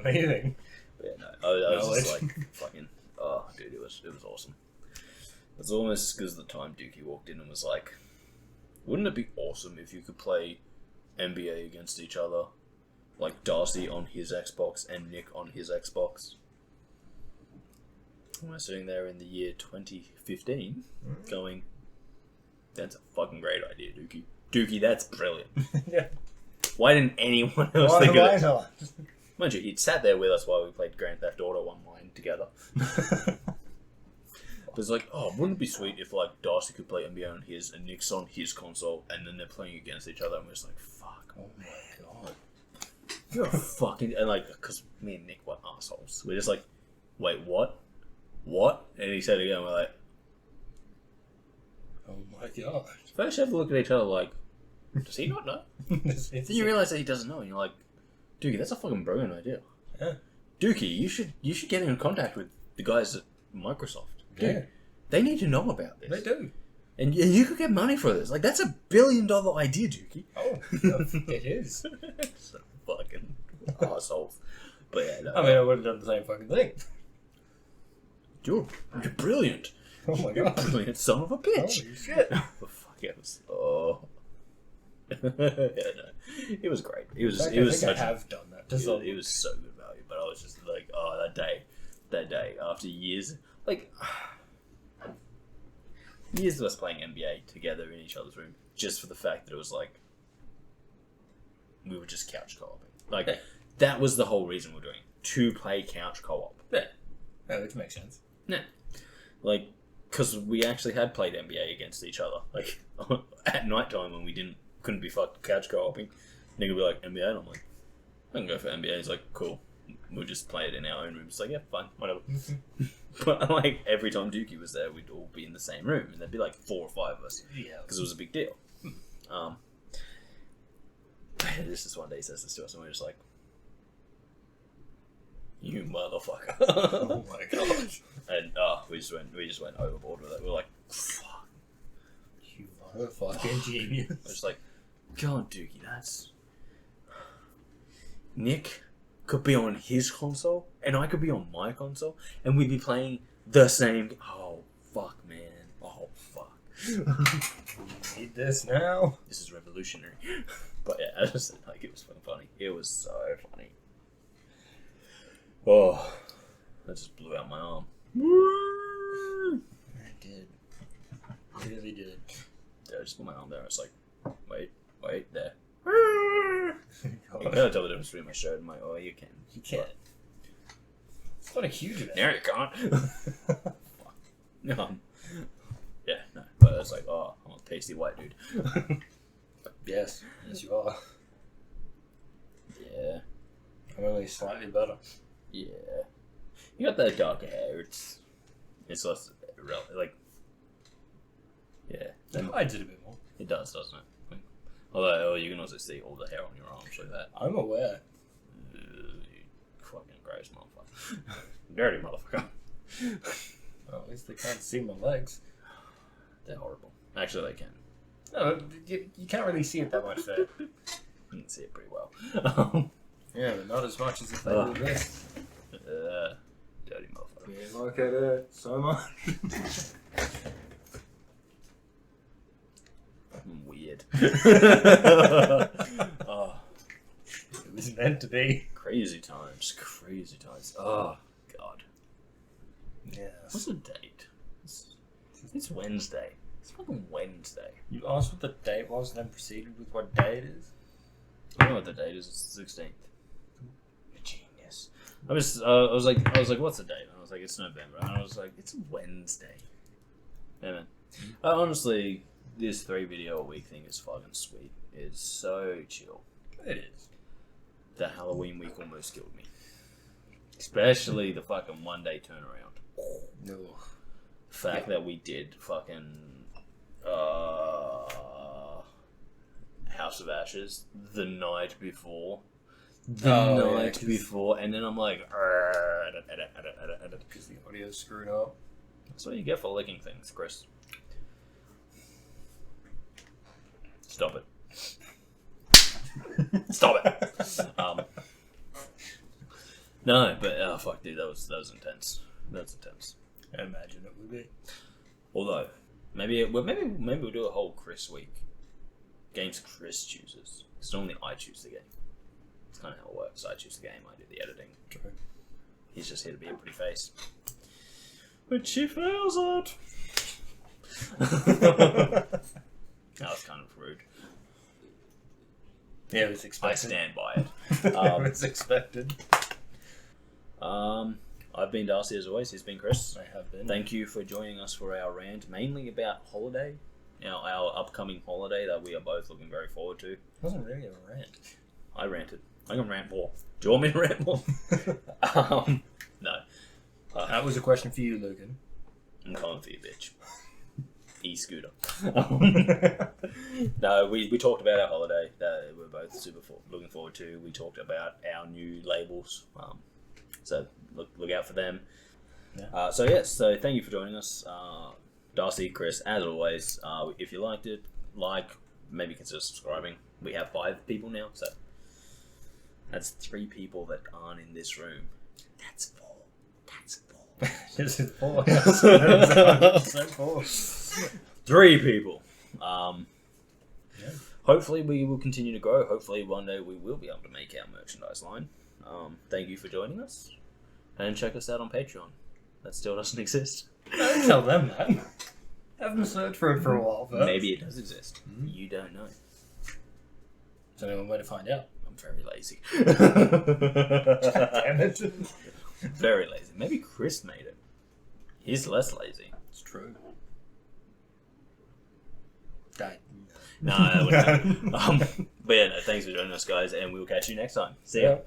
Leaving? But yeah, no. I was just like, fucking, oh, dude, it was awesome. It's almost as good as the time Dookie walked in and was like, wouldn't it be awesome if you could play NBA against each other? Like Darcy on his Xbox and Nick on his Xbox. We're sitting there in the year 2015 going, that's a fucking great idea, Dookie. Dookie, that's brilliant. Yeah. Why didn't anyone else Why think of why it? not? Mind you, he'd sat there with us while we played Grand Theft Auto Online together. But it's like, oh, wouldn't it be sweet if like Darcy could play NBA on his and Nick's on his console, and then they're playing against each other, and we're just like, fuck, oh my god, you're a fucking, and like, because me and Nick were assholes. We're just like, wait, what? What? And he said it again. We're like, Oh my god. first you have to look at each other like, does he not know? Then you realize that he doesn't know, and you're like, Dookie, that's a fucking brilliant idea. Yeah. Dookie, you should get in contact with the guys at Microsoft. Dude, Yeah. they need to know about this. They do. And you could get money for this. Like, that's $1 billion idea, Dookie. Oh, it is. So fucking assholes. But yeah, no, I mean, I would have done the same fucking thing. you're brilliant. Oh my You're a god. brilliant son of a bitch. Holy shit. Oh, fuck, it was... Oh. Yeah, no. It was great. It was I such I have done that. it was so good value. But I was just like, oh, that day, after years... Like... Years of us playing NBA together in each other's room, just for the fact that it was like... We were just couch co-oping. Like, Yeah. that was the whole reason we're doing it. To play couch co-op. Yeah. Yeah, which makes sense. Yeah. Like, because we actually had played NBA against each other. Like, at night time when we couldn't be fucked couch co-oping, Nick would be like, NBA? And I'm like, I can go for NBA. He's like, cool. We'll just play it in our own room. It's like, yeah, fine, whatever. But, like, every time Dookie was there, we'd all be in the same room. And there'd be, like, 4 or 5 of us. Yeah. Because it was a big deal. This is one day he says this to us, and we're just like, you motherfucker. Oh my gosh. And we just went overboard with it. We were like, fuck. You are a fucking genius. I was just like, God, Dookie, that's... Nick could be on his console, and I could be on my console, and we'd be playing the same... Oh, fuck, man. Oh, fuck. Need this now. This is revolutionary. But yeah, I just said, like, it was funny. It was so funny. Oh, that just blew out my arm. I did. I really did. Yeah, I just put my arm there. I was like, wait, there. You gotta tell the difference between my shirt and my. Oh, you can. You can't. It's not a huge event. Now you can't. Fuck. Yeah, no. But it's like, oh, I'm a pasty white dude. Yes. Yes, you are. Yeah. I'm only slightly better. Yeah. You got that darker hair. It's less relevant. Like, yeah. It hides it a bit more. It does, doesn't it? Although you can also see all the hair on your arms like that. I'm aware. You fucking gross motherfucker. Dirty motherfucker. Well, at least they can't see my legs. They're horrible. Actually, they can. No, you can't really see it that much there. You can see it pretty well. Yeah, but not as much as if they Oh. did this. Dirty motherfucker. Yeah, like it so much. Weird. Oh, it was meant to be. Crazy times. Crazy times. Oh, God. Yes. What's the date? It's Wednesday. It's fucking Wednesday. You asked what the date was, and then proceeded with what day it is. I know what the date is. It's the 16th. Genius. I was like, what's the date? And I was like, it's November. And I was like, it's Wednesday. Yeah, man. Honestly, this 3 video a week thing is fucking sweet. It's so chill. It is. The Halloween week almost killed me. Especially the fucking 1 day turnaround. No. The fact that we did fucking House of Ashes the night before. Before, and then I'm like, because the audio's screwed up. That's what you get for licking things, Chris. Stop it. Stop it. No, but fuck, dude, that was intense. That's intense. I imagine it would be. Although, maybe we'll do a whole Chris week. Games Chris chooses. Because normally I choose the game. It's kind of how it works. I choose the game, I do the editing. True. He's just here to be a pretty face. Which he fails at. That was kind of rude. Yeah, it was expected. I stand by it. It was expected. I've been Darcy as always. He's been Chris. I have been. Thank you for joining us for our rant, mainly about holiday. Our upcoming holiday that we are both looking very forward to. It wasn't really a rant. I ranted. I can rant more. Do you want me to rant more? No. That was a question for you, Logan. I'm coming for you, bitch. E-scooter. No, we talked about our holiday that we're both super looking forward to. We talked about our new labels. So look out for them. Yeah. So thank you for joining us. Darcy, Chris, as always, if you liked it, maybe consider subscribing. We have 5 people now, so that's 3 people that aren't in this room. That's 4. This is 4. That's 4. 3 people. Yeah. Hopefully we will continue to grow. Hopefully one day we will be able to make our merchandise line. Thank you for joining us. And check us out on Patreon. That still doesn't exist. Don't tell them that. Have them search for it for a while first. Maybe it does exist. You don't know. Is there any way to find out? I'm very lazy. Damn it. Very lazy. Maybe Chris made it. He's less lazy. It's true. That. No, that wouldn't happen. But yeah, no, thanks for joining us, guys, and we'll catch you next time. See ya. Yeah.